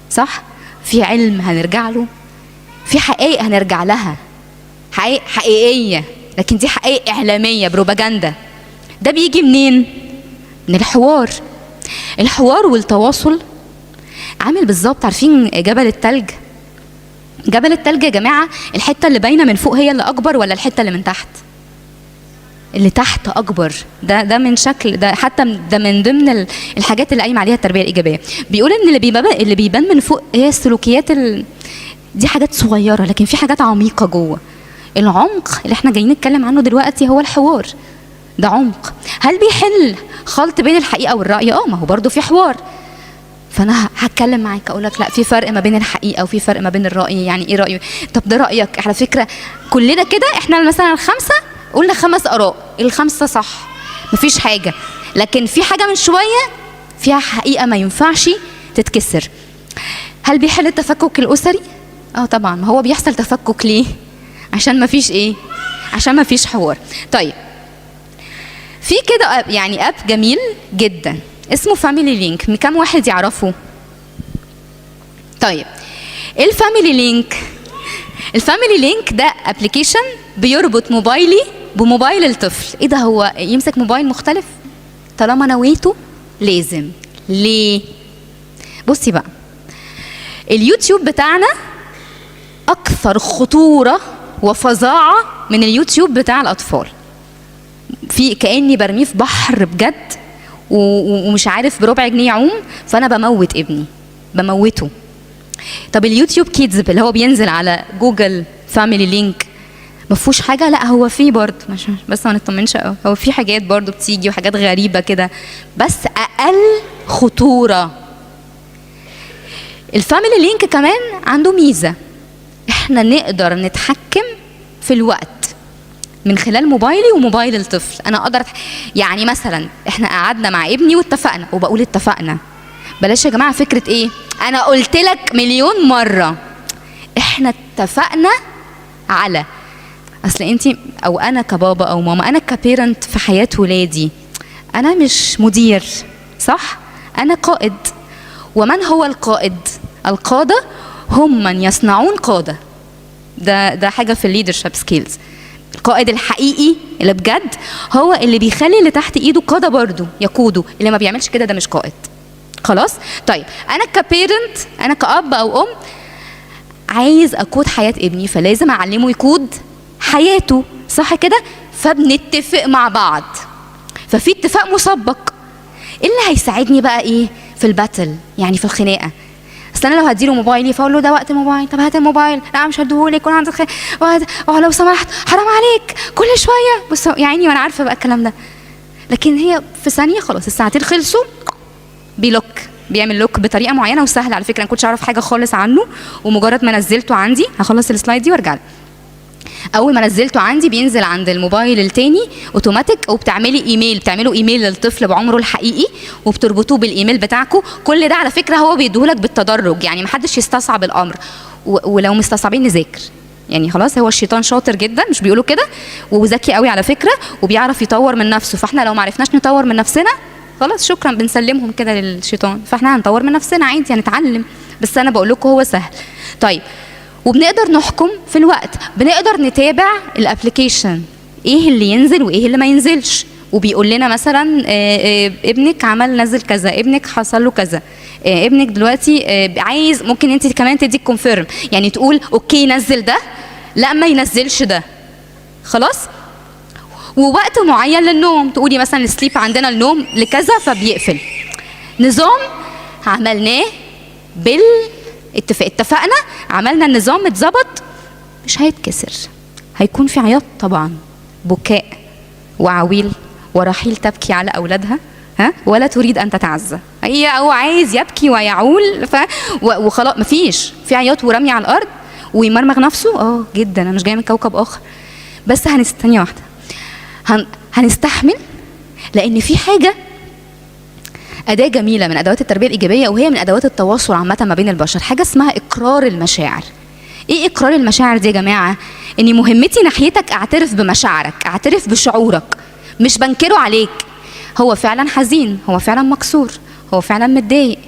صح؟ في علم هنرجع له، في حقائق هنرجع لها، حقائق حقيقيه، لكن دي حقائق اعلاميه بروباجندا. ده بيجي منين؟ من الحوار. الحوار والتواصل عامل بالظبط، عارفين جبل التلج؟ جبل التلج يا جماعه الحته اللي باينه من فوق هي اللي اكبر ولا الحته اللي من تحت؟ اللي تحت اكبر. ده من شكل، ده حتى ده من ضمن الحاجات اللي قايم عليها التربيه الايجابيه. بيقول ان اللي بيبان من فوق هي السلوكيات دي حاجات صغيره، لكن في حاجات عميقه جوه. العمق اللي احنا جايين نتكلم عنه دلوقتي هو الحوار، ده عمق. هل بيحل خلط بين الحقيقه والراي؟ ما هو برضو في حوار. فانا هتكلم معاك اقول لك لا، في فرق ما بين الحقيقه وفي فرق ما بين الراي. يعني ايه رايه؟ طب ده رايك. على فكره كلنا كده، احنا مثلا 5 قلنا 5 اراء، ال5 صح مفيش حاجه، لكن في حاجه من شويه فيها حقيقه ما ينفعش تتكسر. هل بيحل التفكك الاسري؟ طبعا. ما هو بيحصل تفكك ليه؟ عشان مفيش ايه؟ عشان مفيش حوار. طيب في كده يعني اب جميل جدا اسمه فاميلي لينك، كم واحد يعرفه؟ طيب ايه الفاميلي لينك؟ الفاميلي لينك ده ابلكيشن بيربط موبايلي بموبايل الطفل. ايه ده؟ هو يمسك موبايل مختلف؟ طالما نويته لازم. ليه؟ بصي بقى، اليوتيوب بتاعنا اكثر خطوره وفظاعه من اليوتيوب بتاع الاطفال. في كاني برميه في بحر بجد ومش عارف بربع جنيه يعوم، فانا بموت ابني، بموته. طب اليوتيوب كيدز اللي هو بينزل على جوجل فاميلي لينك ما فيهوش حاجه؟ لا هو فيه برضه، بس ما نطمنش قوي، هو في حاجات برضه بتيجي وحاجات غريبه كده، بس اقل خطوره. الفاميلي لينك كمان عنده ميزه، احنا نقدر نتحكم في الوقت من خلال موبايلي وموبايل الطفل. انا اقدر يعني مثلا احنا قعدنا مع ابني واتفقنا، وبقول اتفقنا، بلاش يا جماعه فكره ايه انا قلت لك مليون مره، احنا اتفقنا على، اصل انت او انا كبابا او ماما، انا كبيرنت في حياه ولادي، انا مش مدير، صح؟ انا قائد. ومن هو القائد؟ القاده هم من يصنعون قاده. ده حاجه في الليدرشيب سكيلز. القائد الحقيقي اللي بجد هو اللي بيخلي اللي تحت ايده قاده برضه يقودوا. اللي ما بيعملش كده ده مش قائد. خلاص؟ طيب انا كبيرنت، انا كأب او ام عايز اقود حياه ابني، فلازم اعلمه يقود حياته، صح كده؟ فبنتفق مع بعض، ففي اتفاق مسبق. اللي هيساعدني بقى ايه في الباتل، يعني في الخناقه. اصل انا لو هديله موبايلي فاقول له ده وقت الموبايل، طب هات الموبايل، لا مش هديهولك وانا عندك لو سمحت حرام عليك كل شويه، بص يا عيني وانا عارفه بقى الكلام ده. لكن هي في ثانيه خلاص الساعتين خلصوا، بيعمل لوك بطريقه معينه وسهله. على فكره انا كنتش اعرف حاجه خالص عنه، ومجرد ما نزلته عندي، هخلص السلايد دي وارجع. اول ما نزلته عندي بينزل عند الموبايل التاني اوتوماتيك، وبتعملوا ايميل للطفل بعمره الحقيقي وبتربطوه بالايميل بتاعكم. كل ده على فكره هو بيديهولك بالتدرج، يعني محدش يستصعب الامر، ولو مستصعبين نذاكر. يعني خلاص هو الشيطان شاطر جدا، مش بيقولوا كده، وذكي قوي على فكره، وبيعرف يطور من نفسه. فاحنا لو ما عرفناش نطور من نفسنا خلاص شكرا، بنسلمهم كده للشيطان. فاحنا هنطور من نفسنا عادي، هنتعلم. بس انا بقول لكم هو سهل. طيب وبنقدر نحكم في الوقت، بنقدر نتابع الابلكيشن ايه اللي ينزل وايه اللي ما ينزلش، وبيقول لنا مثلا ابنك عمل نزل كذا، ابنك حصل له كذا، ابنك دلوقتي عايز، ممكن انت كمان تدي كونفيرم، يعني تقول اوكي نزل ده، لا ما ينزلش ده، خلاص. ووقت معين للنوم، تقولي مثلا السليب عندنا النوم لكذا فبيقفل. نظام عملناه بالاتفاق، اتفقنا عملنا النظام اتظبط، مش هيتكسر. هيكون في عياط طبعا، بكاء وعويل ورحيل تبكي على اولادها، ها، ولا تريد ان تتعزى، هو عايز يبكي ويعول وخلاص، مفيش، في عياط ورمي على الارض ويمرمغ نفسه. جدا، انا مش جايه من كوكب اخر. بس ثانيه واحده، هنستحمل، لان في حاجه، أداة جميلة من أدوات التربية الإيجابية، وهي من أدوات التواصل عامة ما بين البشر، حاجة اسمها إقرار المشاعر. إيه إقرار المشاعر دي يا جماعة؟ إني مهمتي ناحيتك أعترف بمشاعرك، أعترف بشعورك، مش بنكره عليك. هو فعلا حزين، هو فعلا مكسور، هو فعلا متضايق،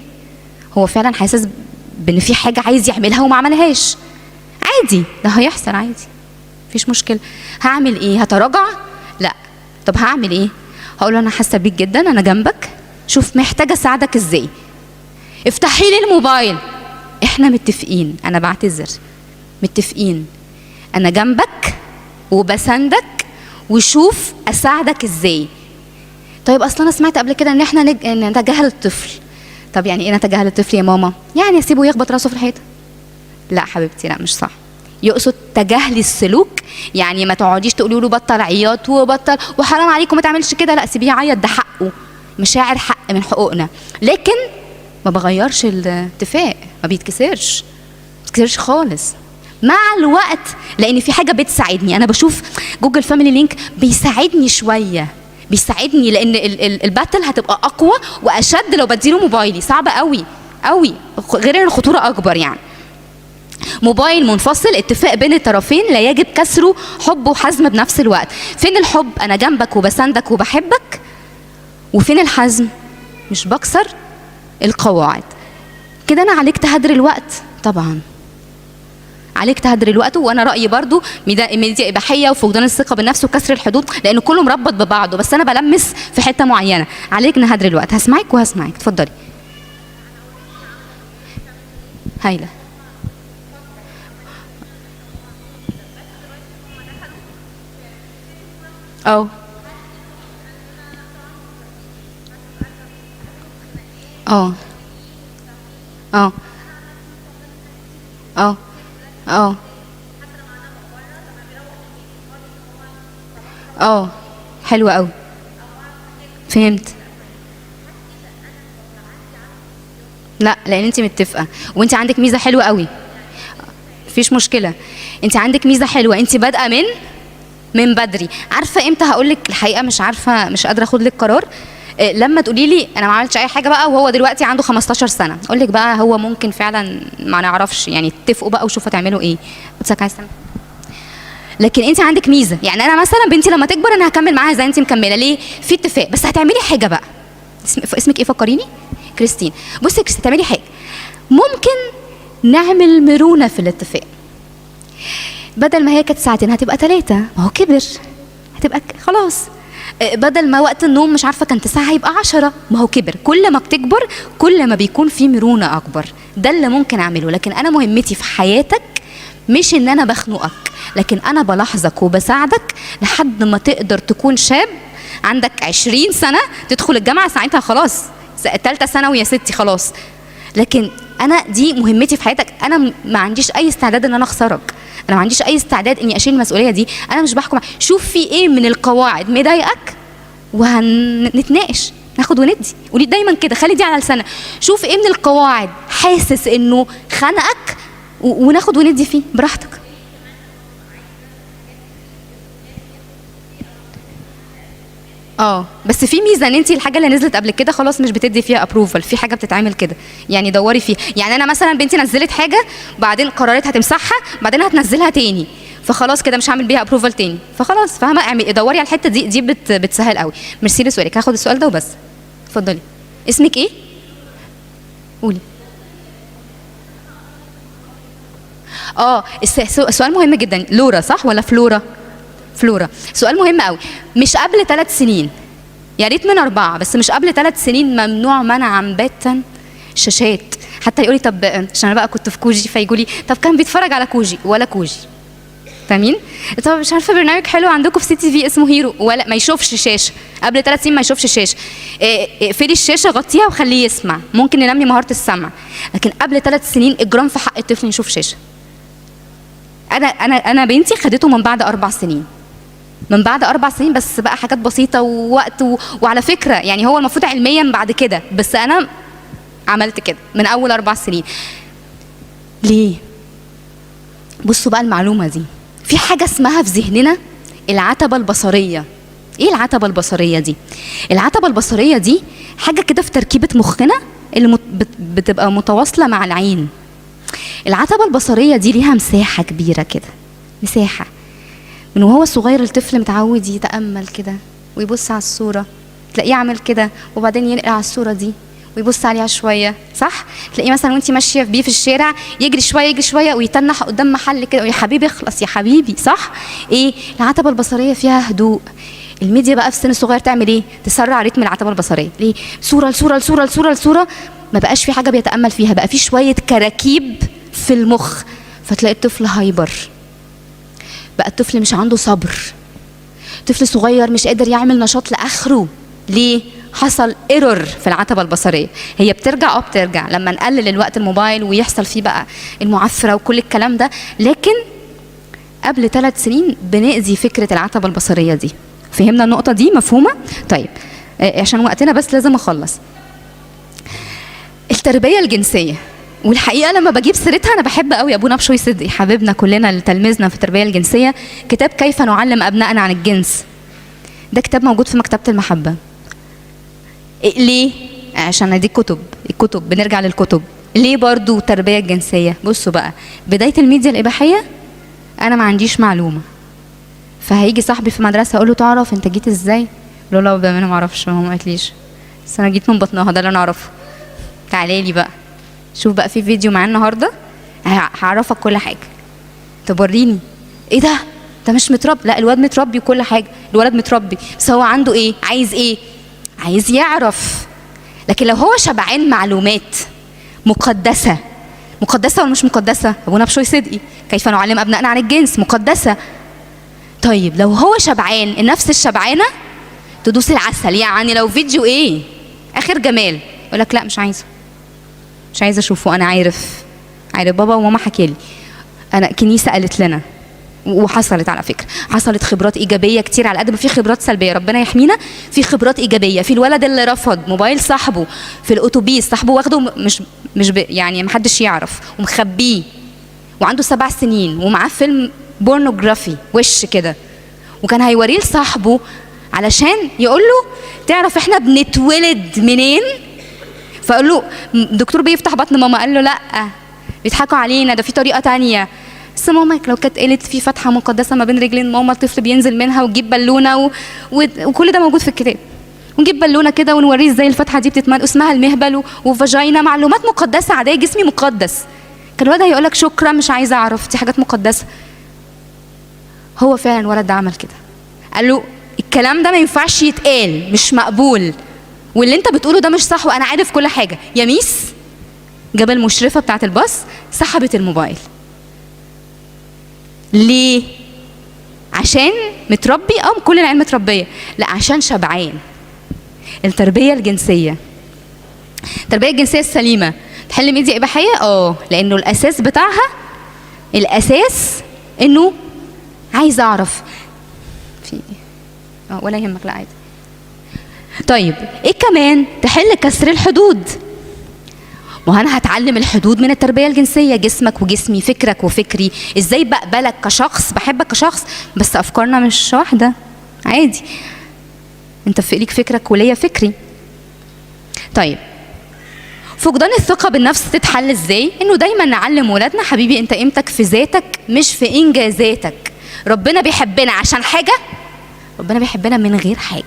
هو فعلا حاسس بإن في حاجة عايز يعملها وما عملهاش. عادي، ده هيحصل عادي، مفيش مشكلة. هعمل إيه؟ هتراجع؟ لا. طب هعمل إيه؟ هقول له أنا حاسة بيك جدا، أنا جنبك، شوف محتاجة اساعدك ازاي، افتحي لي الموبايل، احنا متفقين، انا بعتذر، متفقين، انا جنبك وبساندك، وشوف اساعدك ازاي. طيب اصلا انا سمعت قبل كده ان احنا نتجاهل الطفل. طب يعني ايه نتجاهل الطفل يا ماما؟ يعني اسيبه يخبط راسه في الحيطه؟ لا حبيبتي، لا مش صح. يقصد تجاهلي السلوك، يعني ما تقعديش تقولي له بطل عياط وبطل وحرام عليكم ما تعملش كده، لا سيبيه يعيط، ده حقه، مشاعر حق من حقوقنا. لكن ما بغيرش الاتفاق، ما بيتكسرش خالص مع الوقت، لان في حاجه بتساعدني. انا بشوف جوجل فاميلي لينك بيساعدني شويه، بيساعدني، لان الباتل هتبقى اقوى واشد لو بديله موبايلي، صعب قوي قوي، غير ان الخطوره اكبر. يعني موبايل منفصل، اتفاق بين الطرفين لا يجب كسره، حب وحزم بنفس الوقت. فين الحب؟ انا جنبك وبساندك وبحبك. وفين الحزم؟ مش بكسر القواعد. كده انا عالجت هدر الوقت، طبعا عالجت هدر الوقت. وانا رايي برضو ميديا اباحيه وفقدان الثقه بالنفس وكسر الحدود، لان كله مربط ببعضه، بس انا بلمس في حته معينه. عالجنا هدر الوقت. هسمعك اتفضلي. هايله. اه اه اه اه اه اه حلوة قوي، فهمت. لا، لان انت متفقه وانت عندك ميزه حلوه قوي، مفيش مشكله. انت عندك ميزه حلوه، انت بادئه من بدري. عارفه امتى هقول لك الحقيقه؟ مش عارفه، مش قادره اخد لك قرار. لما تقولي لي انا ما عملتش اي حاجه بقى وهو دلوقتي عنده 15 سنه، اقول لك بقى هو ممكن فعلا ما نعرفش، يعني اتفقوا بقى وشوفوا هتعملوا ايه. لكن انت عندك ميزه، يعني انا مثلا بنتي لما تكبر انا هكمل معاها زي انت مكمله. ليه؟ في اتفاق، بس هتعملي حاجه بقى. اسمك ايه؟ فكريني. كريستين. بصي يا كريستين، تعملي حاجه، ممكن نعمل مرونه في الاتفاق. بدل ما هي كانت ساعتين هتبقى 3، ما هو كبر، هتبقى خلاص. بدل ما وقت النوم مش عارفه كان 9 هيبقى 10، ما هو كبر. كل ما بتكبر كل ما بيكون في مرونه اكبر. ده اللي ممكن اعمله. لكن انا مهمتي في حياتك مش ان انا بخنقك، لكن انا بلاحظك وبساعدك لحد ما تقدر تكون شاب عندك 20 سنه تدخل الجامعه، ساعتها خلاص 3 ثانوي يا ستي خلاص. لكن انا دي مهمتي في حياتك. انا ما عنديش اي استعداد ان انا اخسرك، انا ما عنديش اي استعداد اني اشيل المسؤوليه دي. انا مش بحكم. شوف في ايه من القواعد مضايقك وهنتناقش، ناخد وندي. قولي دايما كده، خلي دي على لسانك. شوف ايه من القواعد حاسس انه خنقك وناخد وندي فيه براحتك. بس في ميزه ان انت الحاجه اللي نزلت قبل كده خلاص مش بتدي فيها ابروفل، في حاجه بتتعمل كده، يعني دوري فيها. يعني انا مثلا بنتي نزلت حاجه بعدين قررت هتمسحها بعدين هتنزلها تاني، فخلاص كده مش هعمل بيها ابروفل تاني، فخلاص فاهمه. اعملي دوري على الحته دي بتسهل قوي. ميرسي لسؤالك. هاخد السؤال ده وبس. اتفضلي. اسمك ايه؟ قولي. السؤال مهم جدا. لورا صح ولا فلورا؟ فلورا. سؤال مهم قوي. مش قبل 3 سنين، يا ريت من 4 بس مش قبل 3 سنين، ممنوع منعا باتا شاشات. حتى يقولي طب عشان انا بقى كنت في كوجي فيقولي طب كان بيتفرج على كوجي ولا كوجي، فاهمين؟ طب مش عارفه برنامج حلو عندكم في CTV اسمه هيرو، ولا ما يشوفش شاشه قبل 3 سنين، ما يشوفش شاشه. اقفلي الشاشه غطيها وخليه يسمع، ممكن ننمي مهاره السمع. لكن قبل 3 سنين اجرام في حق الطفل يشوف شاشه. انا بنتي خدته من بعد 4 سنين، من بعد 4 سنين بس بقى حاجات بسيطه ووقت وعلى فكره يعني هو المفروض علميا بعد كده، بس انا عملت كده من اول 4 سنين. ليه؟ بصوا بقى المعلومه دي، في حاجه اسمها في ذهننا العتبه البصريه. ايه العتبه البصريه دي؟ العتبه البصريه دي حاجه كده في تركيبه مخنا اللي بتبقى متواصله مع العين. العتبه البصريه دي ليها مساحه كبيره كده، مساحه من وهو صغير الطفل متعود يتامل كده ويبص على الصوره، تلاقيه يعمل كده وبعدين ينقل على الصوره دي ويبص عليها شويه، صح؟ تلاقيه مثلا وانت ماشيه بيه في الشارع يجري شويه يجري شويه ويتنح قدام محل كده، يا حبيبي اخلص يا حبيبي، صح؟ ايه؟ العتبه البصريه فيها هدوء. الميديا بقى في سن صغير تعمل ايه؟ تسرع رتم العتبه البصريه. ليه؟ صوره لصوره لصوره لصوره لصوره، ما بقاش في حاجه بيتامل فيها، بقى في شويه كراكيب في المخ، فتلاقي الطفل هايبر. بقى الطفل مش عنده صبر، طفل صغير مش قادر يعمل نشاط لاخره. ليه؟ حصل ايرور في العتبه البصريه. هي بترجع بترجع لما نقلل الوقت الموبايل ويحصل فيه بقى المعافره وكل الكلام ده، لكن قبل 3 سنين بنأذي فكره العتبه البصريه دي. فهمنا النقطه دي؟ مفهومه؟ طيب عشان وقتنا بس لازم اخلص. التربيه الجنسيه، والحقيقه لما بجيب سيرتها انا بحب قوي ابونا بشوي صدقي حبيبنا كلنا اللي تلمذنا في التربيه الجنسيه، كتاب كيف نعلم ابنائنا عن الجنس. ده كتاب موجود في مكتبه المحبه. ليه؟ عشان دي الكتب بنرجع للكتب. ليه برضو تربيه الجنسيه؟ بصوا بقى، بدايه الميديا الاباحيه انا ما عنديش معلومه، فهيجي صاحبي في مدرسه اقول له تعرف انت جيت ازاي؟ اقول له لا بامانه ما اعرفش، ما قالتليش، بس انا جيت من بطنها، ده اللي انا اعرفه. تعالى لي بقى شوف بقى في فيديو معايا النهارده هعرفك كل حاجه. طب وريني. ايه ده؟ ده مش متربي. لا الواد متربي وكل حاجه، الولد متربي، بس هو عنده ايه؟ عايز ايه؟ عايز يعرف. لكن لو هو شبعان معلومات مقدسه ولا مش مقدسه؟ ابونا بشوي صدقي كيف نعلم ابنائنا عن الجنس مقدسه. طيب لو هو شبعان، النفس الشبعانه تدوس العسل. يعني لو فيديو ايه اخر جمال يقول لك لا مش عايزه اشوفه، انا عارف بابا وماما حكي لي، انا كنيسه قالت لنا، وحصلت على فكره، حصلت خبرات ايجابيه كتير على قد ما في خبرات سلبيه، ربنا يحمينا. في خبرات ايجابيه، في الولد اللي رفض موبايل صاحبه في الاتوبيس، صاحبه واخده مش يعني ما حدش يعرف ومخبيه، وعنده 7 سنين ومعاه فيلم بورنوجرافي وش كده، وكان هيوريه لصاحبه علشان يقول له تعرف احنا بنتولد منين؟ فقال له الدكتور بيفتح بطن ماما، قال له لا بيضحكوا علينا، ده في طريقه تانية. بس ماما لو كانت قالت في فتحه مقدسه ما بين رجلين ماما الطفل بينزل منها وتجيب بالونه وكل ده موجود في الكتاب، ونجيب بالونه كده ونوريه ازاي الفتحه دي بتتملى، اسمها المهبل وفاجينا، معلومات مقدسه عاديه، جسمي مقدس. كان الولد هيقول لك شكرا مش عايزه اعرف، دي حاجات مقدسه. هو فعلا الولد ده عمل كده، قال له الكلام ده ما ينفعش يتقال، مش مقبول، واللي انت بتقوله ده مش صح، وانا عارف كل حاجه. يا ميس جاب المشرفه بتاعت الباص سحبت الموبايل. ليه؟ عشان متربي؟ كل العيال متربيه، لا عشان شبعان. التربيه الجنسيه السليمه تحل ميديا اباحيه؟ لانه الاساس بتاعها، الاساس انه عايز اعرف في ولا يهمك، لا عادي. طيب ايه كمان؟ تحل كسر الحدود. ما انا هتعلم الحدود من التربيه الجنسيه، جسمك وجسمي، فكرك وفكري، ازاي بقبلك كشخص، بحبك كشخص، بس افكارنا مش واحده، عادي، انت في ليك فكرك وليا فكري. طيب فقدان الثقه بالنفس تتحل ازاي؟ انه دايما نعلم ولادنا حبيبي انت قيمتك في ذاتك مش في انجازاتك. ربنا بيحبنا عشان حاجه، ربنا بيحبنا من غير حاجه.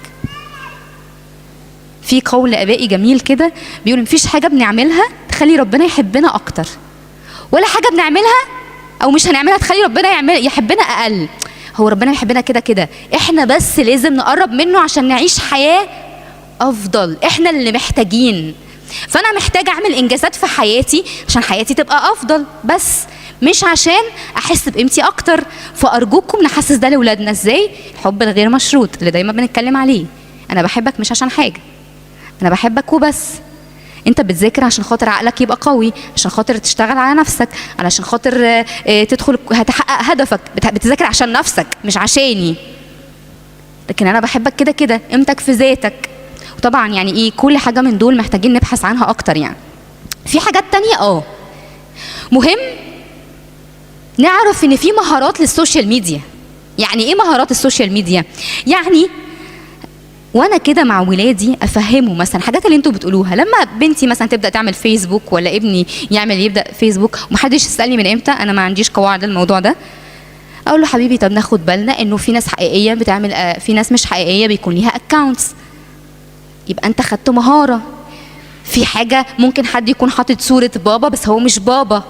في قول ابائي جميل كده بيقول مفيش حاجه بنعملها تخلي ربنا يحبنا اكتر، ولا حاجه بنعملها او مش هنعملها تخلي ربنا يحبنا اقل. هو ربنا يحبنا كده كده، احنا بس لازم نقرب منه عشان نعيش حياه افضل، احنا اللي محتاجين. فانا محتاجه اعمل انجازات في حياتي عشان حياتي تبقى افضل، بس مش عشان احس بقيمتي اكتر. فارجوكم نحسس ده لاولادنا ازاي؟ الحب الغير مشروط اللي دايما بنتكلم عليه. انا بحبك مش عشان حاجه، انا بحبك وبس. انت بتذاكر عشان خاطر عقلك يبقى قوي، عشان خاطر تشتغل على نفسك، علشان خاطر تدخل هتحقق هدفك. بتذاكر عشان نفسك مش عشاني. لكن انا بحبك كده كده، قيمتك في ذاتك. وطبعا يعني ايه، كل حاجه من دول محتاجين نبحث عنها اكتر. يعني في حاجات تانية مهم نعرف ان في مهارات للسوشيال ميديا. يعني ايه مهارات السوشيال ميديا؟ يعني وانا كده مع ولادي افهمه مثلا حاجات اللي انتوا بتقولوها. لما بنتي مثلا تبدا تعمل فيسبوك ولا ابني يبدا فيسبوك ومحدش يسالني من امتى، انا ما عنديش قواعد الموضوع ده. اقول له حبيبي طب ناخد بالنا انه في ناس حقيقيه بتعمل، في ناس مش حقيقيه بيكون ليها اكونتس. يبقى انت خدت مهاره. في حاجه ممكن حد يكون حاطط صوره بابا بس هو مش بابا،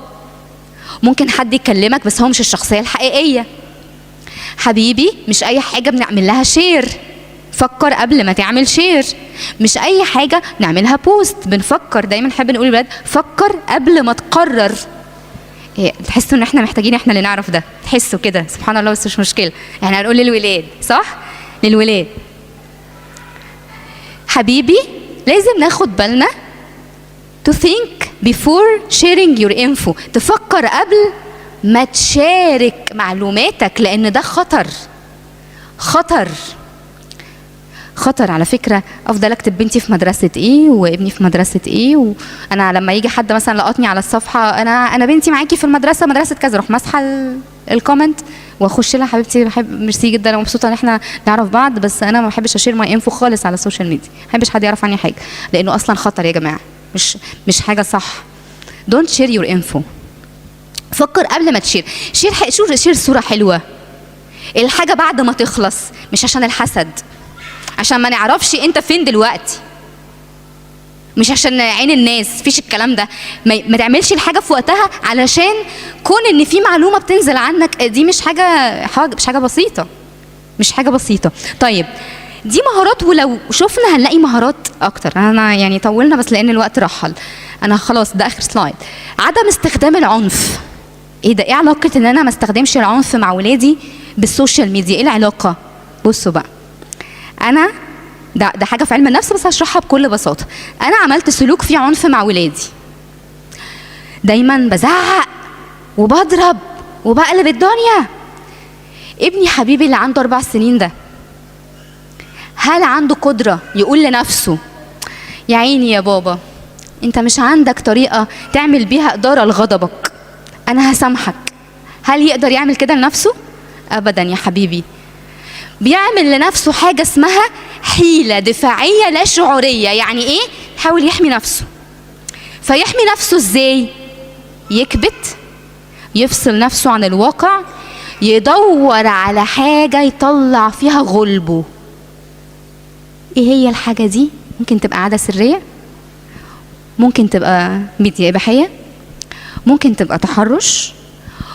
ممكن حد يكلمك بس هو مش الشخصيه الحقيقيه. حبيبي مش اي حاجه بنعمل لها شير، فكر قبل ما تعمل شير. مش اي حاجه نعملها بوست. بنفكر دايما، نحب نقول للولاد فكر قبل ما تقرر. تحسوا ان احنا محتاجين احنا اللي نعرف ده، تحسوا كده سبحان الله. بس مش مشكله، احنا هنقول للولاد صح، للولاد حبيبي لازم ناخد بالنا to think before sharing your info. تفكر قبل ما تشارك معلوماتك، لان ده خطر على فكره. افضل اكتب بنتي في مدرسه ايه وابني في مدرسه ايه، وانا لما يجي حد مثلا لقطني على الصفحه انا بنتي معاكي في المدرسه مدرسه كذا، اروح ماسحه الكومنت واخش لها حبيبتي بحب ميرسي جدا ومبسوطه ان احنا نعرف بعض، بس انا ما بحبش اشير ماي انفو خالص على السوشيال ميديا. ما بحبش حد يعرف عني حاجه، لانه اصلا خطر يا جماعه، مش حاجه صح. دونت شير يور انفو. فكر قبل ما تشير. شير صوره حلوه، الحاجه بعد ما تخلص، مش عشان الحسد، عشان ما نعرفش انت فين دلوقتي، مش عشان عين الناس. فيش الكلام ده. ما تعملش الحاجه في وقتها، علشان كون ان في معلومه بتنزل عنك دي مش حاجه بسيطه، مش حاجه بسيطه. طيب دي مهارات، ولو شفنا هنلاقي مهارات اكتر. انا يعني طولنا بس لان الوقت رحل. انا خلاص ده اخر سلايد. عدم استخدام العنف. ايه ده؟ ايه علاقه ان انا ما استخدمش العنف مع ولادي بالسوشيال ميديا؟ ايه العلاقه؟ بصوا بقى، انا ده حاجه في علم النفس بس هشرحها بكل بساطه. انا عملت سلوك فيه عنف مع ولادي، دايما بزعق وبضرب وبقلب الدنيا. ابني حبيبي اللي عنده 4 سنين ده، هل عنده قدره يقول لنفسه يا عيني يا بابا انت مش عندك طريقه تعمل بيها اداره لغضبك، انا هسامحك؟ هل يقدر يعمل كده لنفسه؟ ابدا يا حبيبي. بيعمل لنفسه حاجه اسمها حيله دفاعيه لا شعوريه. يعني ايه؟ يحاول يحمي نفسه. فيحمي نفسه ازاي؟ يكبت، يفصل نفسه عن الواقع، يدور على حاجه يطلع فيها غلبه. ايه هي الحاجه دي؟ ممكن تبقى عاده سريه، ممكن تبقى ميديا اباحيه، ممكن تبقى تحرش،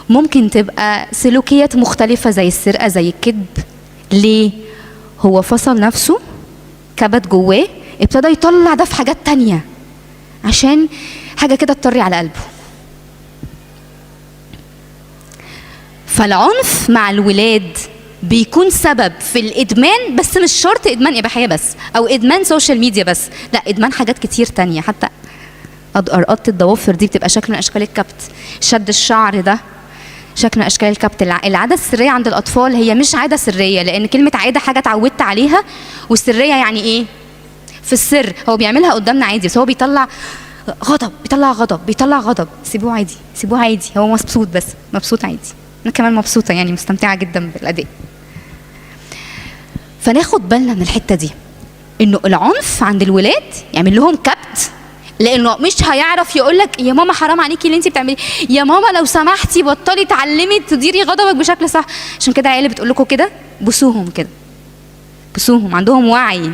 ممكن تبقى سلوكيات مختلفه زي السرقه زي الكذب. ليه؟ هو فصل نفسه، كبت جواه، ابتدى يطلع ده في حاجات تانية عشان حاجة كده تطري على قلبه. فالعنف مع الولاد بيكون سبب في الإدمان، بس مش شرط إدمان إباحية بس أو إدمان سوشيال ميديا بس، لا، إدمان حاجات كتير تانية. حتى أرقطة الضوافر دي بتبقى شكل من أشكال الكبت، شد الشعر ده شكل من اشكال الكبت. العاده السريه عند الاطفال هي مش عاده سريه، لان كلمه عاده حاجه اتعودت عليها، والسريه يعني ايه؟ في السر. هو بيعملها قدامنا عادي، بس هو بيطلع غضب. سيبوه عادي، هو مبسوط، بس مبسوط عادي. انا كمان مبسوطه، يعني مستمتعه جدا بالاداء. فناخد بالنا من الحته دي، انه العنف عند الولاد يعمل لهم كبت، لانه مش هيعرف يقولك يا ماما حرام عليكي اللي انت بتعمليه، يا ماما لو سمحتي بطلي تعلمي تديري غضبك بشكل صح. عشان كده العيال بتقول لكم كده، بوسوهم كده، بوسوهم، عندهم وعي.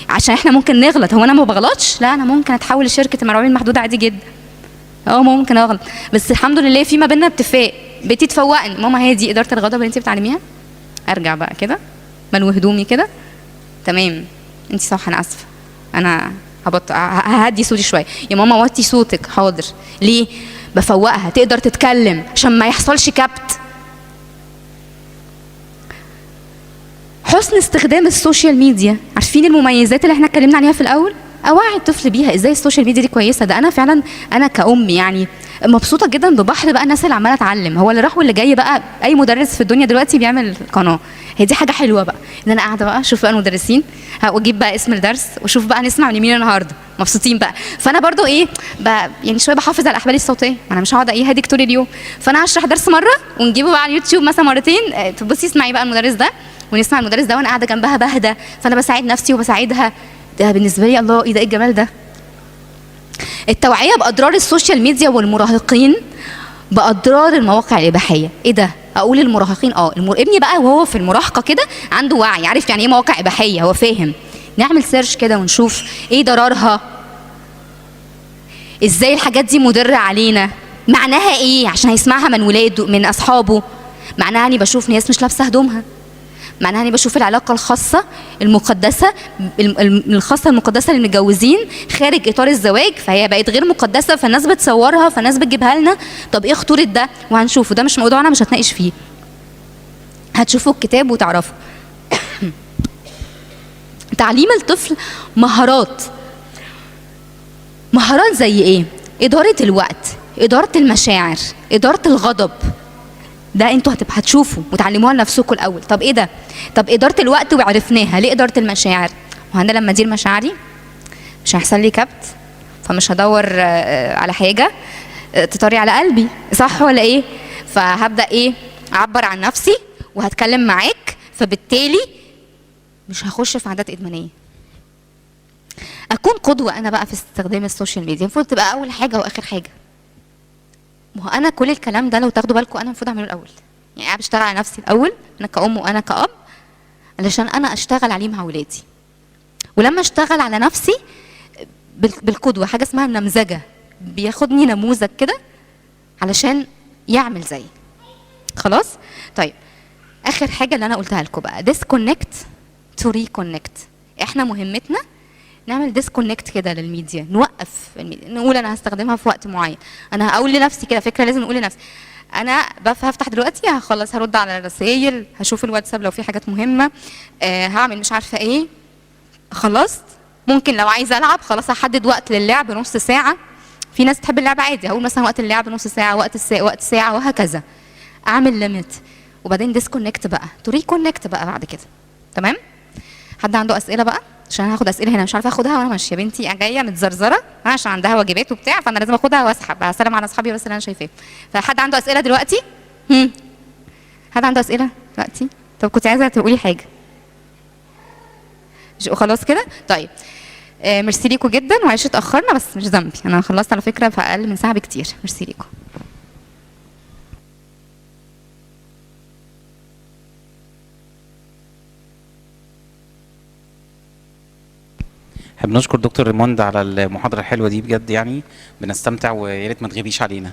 عشان احنا ممكن نغلط. هو انا ما بغلطش؟ لا، انا ممكن اتحول لشركه المرعوبين المحدوده عادي جدا. ممكن اغلط، بس الحمد لله في ما بيننا اتفاق. بنتي تفوقني، ماما هي دي اداره الغضب اللي انت بتعلميها؟ ارجع بقى كده، منوي هدومي كده، تمام، انت صح، انا اسفه، انا ههدي صوتي شويه. يا ماما وطي صوتك. حاضر. ليه؟ بفوقها تقدر تتكلم عشان ما يحصلش كبت. حسن استخدام السوشيال ميديا. عارفين المميزات اللي احنا اتكلمنا عليها في الاول؟ اوعي الطفل بيها ازاي السوشيال ميديا دي كويسه. ده انا فعلا انا كأم يعني مبسوطه جدا ببحر بقى الناس اللي عماله تعلم. هو اللي راح واللي جاي بقى، اي مدرس في الدنيا دلوقتي بيعمل قناه. هي دي حاجه حلوه بقى ان انا قاعده بقى اشوف بقى المدرسين واجيب بقى اسم الدرس واشوف بقى نسمع لمين النهارده، مبسوطين بقى. فانا برضو ايه بقى يعني شويه بحافظ على الاحبال الصوتيه، انا مش هقعد ايه هاديك طول اليوم. فانا هشرح درس مره ونجيبه بقى على اليوتيوب مثلا مرتين، تبصي اسمعي بقى المدرس ده ونسمع المدرس ده وانا قاعده جنبها بهدى، فانا بساعد نفسي وبساعدها. ده بالنسبه لي الله ايه ده، ايه الجمال ده. التوعيه باضرار السوشيال ميديا والمراهقين باضرار المواقع الاباحيه. ايه ده؟ اقول المراهقين ابني بقى وهو في المراهقه كده عنده وعي، عارف يعني ايه مواقع اباحيه، هو فاهم. نعمل سيرش كده ونشوف ايه ضررها، ازاي الحاجات دي مضره علينا، معناها ايه عشان هيسمعها من ولاده من اصحابه. معناها اني بشوف ناس مش لابسه هدومها، معناها اني بشوف العلاقه الخاصه المقدسه الخاصه المقدسه للمتجوزين خارج اطار الزواج، فهي بقت غير مقدسه، فالناس بتصورها، فالناس بتجيبها لنا. طب ايه خطوره ده؟ وهنشوفه. ده مش موضوعنا، مش هتناقش فيه، هتشوفوا الكتاب وتعرفوا. تعليم الطفل مهارات زي ايه؟ اداره الوقت، اداره المشاعر، اداره الغضب. ده انتوا هتشوفوا وتعلموها لنفسكم الاول. طب ايه ده؟ طب اداره الوقت وعرفناها، ليه اداره المشاعر؟ وانا لما ادير مشاعري مش هيحصل لي كبت، فمش هدور على حاجه تطري على قلبي، صح ولا ايه؟ فهبدا ايه؟ اعبر عن نفسي وهتكلم معاك، فبالتالي مش هخش في عادات ادمانيه. اكون قدوه انا بقى في استخدام السوشيال ميديا، المفروض تبقى اول حاجه واخر حاجه. ما هو انا كل الكلام ده لو تاخدوا بالكم انا المفروض اعمله الاول، يعني انا بشتغل على نفسي الاول، انا كأم وانا كأب، علشان انا اشتغل عليه مع ولادي. ولما اشتغل على نفسي بالقدوه، حاجه اسمها النمذجه، بياخدني نموذج كده علشان يعمل زي. خلاص؟ طيب اخر حاجه اللي انا قلتها لكم بقى، disconnect to reconnect. احنا مهمتنا نعمل ديسكونكت كده للميديا، نوقف الميديا، نقول انا هستخدمها في وقت معين. انا هقول لنفسي كده فكره، لازم اقول لنفسي انا هفتح دلوقتي، هخلص هرد على الرسائل، هشوف الواتساب لو في حاجات مهمه، هعمل مش عارفه ايه. خلصت. ممكن لو عايزه العب خلاص هحدد وقت للعب نص ساعه، في ناس تحب اللعب عادي، هقول مثلا وقت اللعب نص ساعه، وقت ساعه، وهكذا. اعمل ليميت وبعدين ديسكونكت بقى، تو ريكونكت بقى بعد كده. تمام؟ حد عنده اسئله بقى؟ عشان انا هاخد اسئله هنا مش عارفه اخدها وانا ماشيه. بنتي جايه متزرزره عشان عندها واجبات وبتاع، فانا لازم اخدها واسحب، هسلم على اصحابي بس اللي انا شايفاه. فحد عنده اسئله دلوقتي؟ حد عنده اسئله دلوقتي؟ طب كنت عايزه تقولي حاجه. خلاص كده؟ طيب ميرسي ليكم جدا، ومعلش اتاخرنا بس مش ذنبي، انا خلصت على فكره في اقل من ساعه بكتير. ميرسي ليكم. احنا بنشكر دكتور ريموند على المحاضرة الحلوة دي بجد، يعني بنستمتع ويا ريت ما تغيبيش علينا.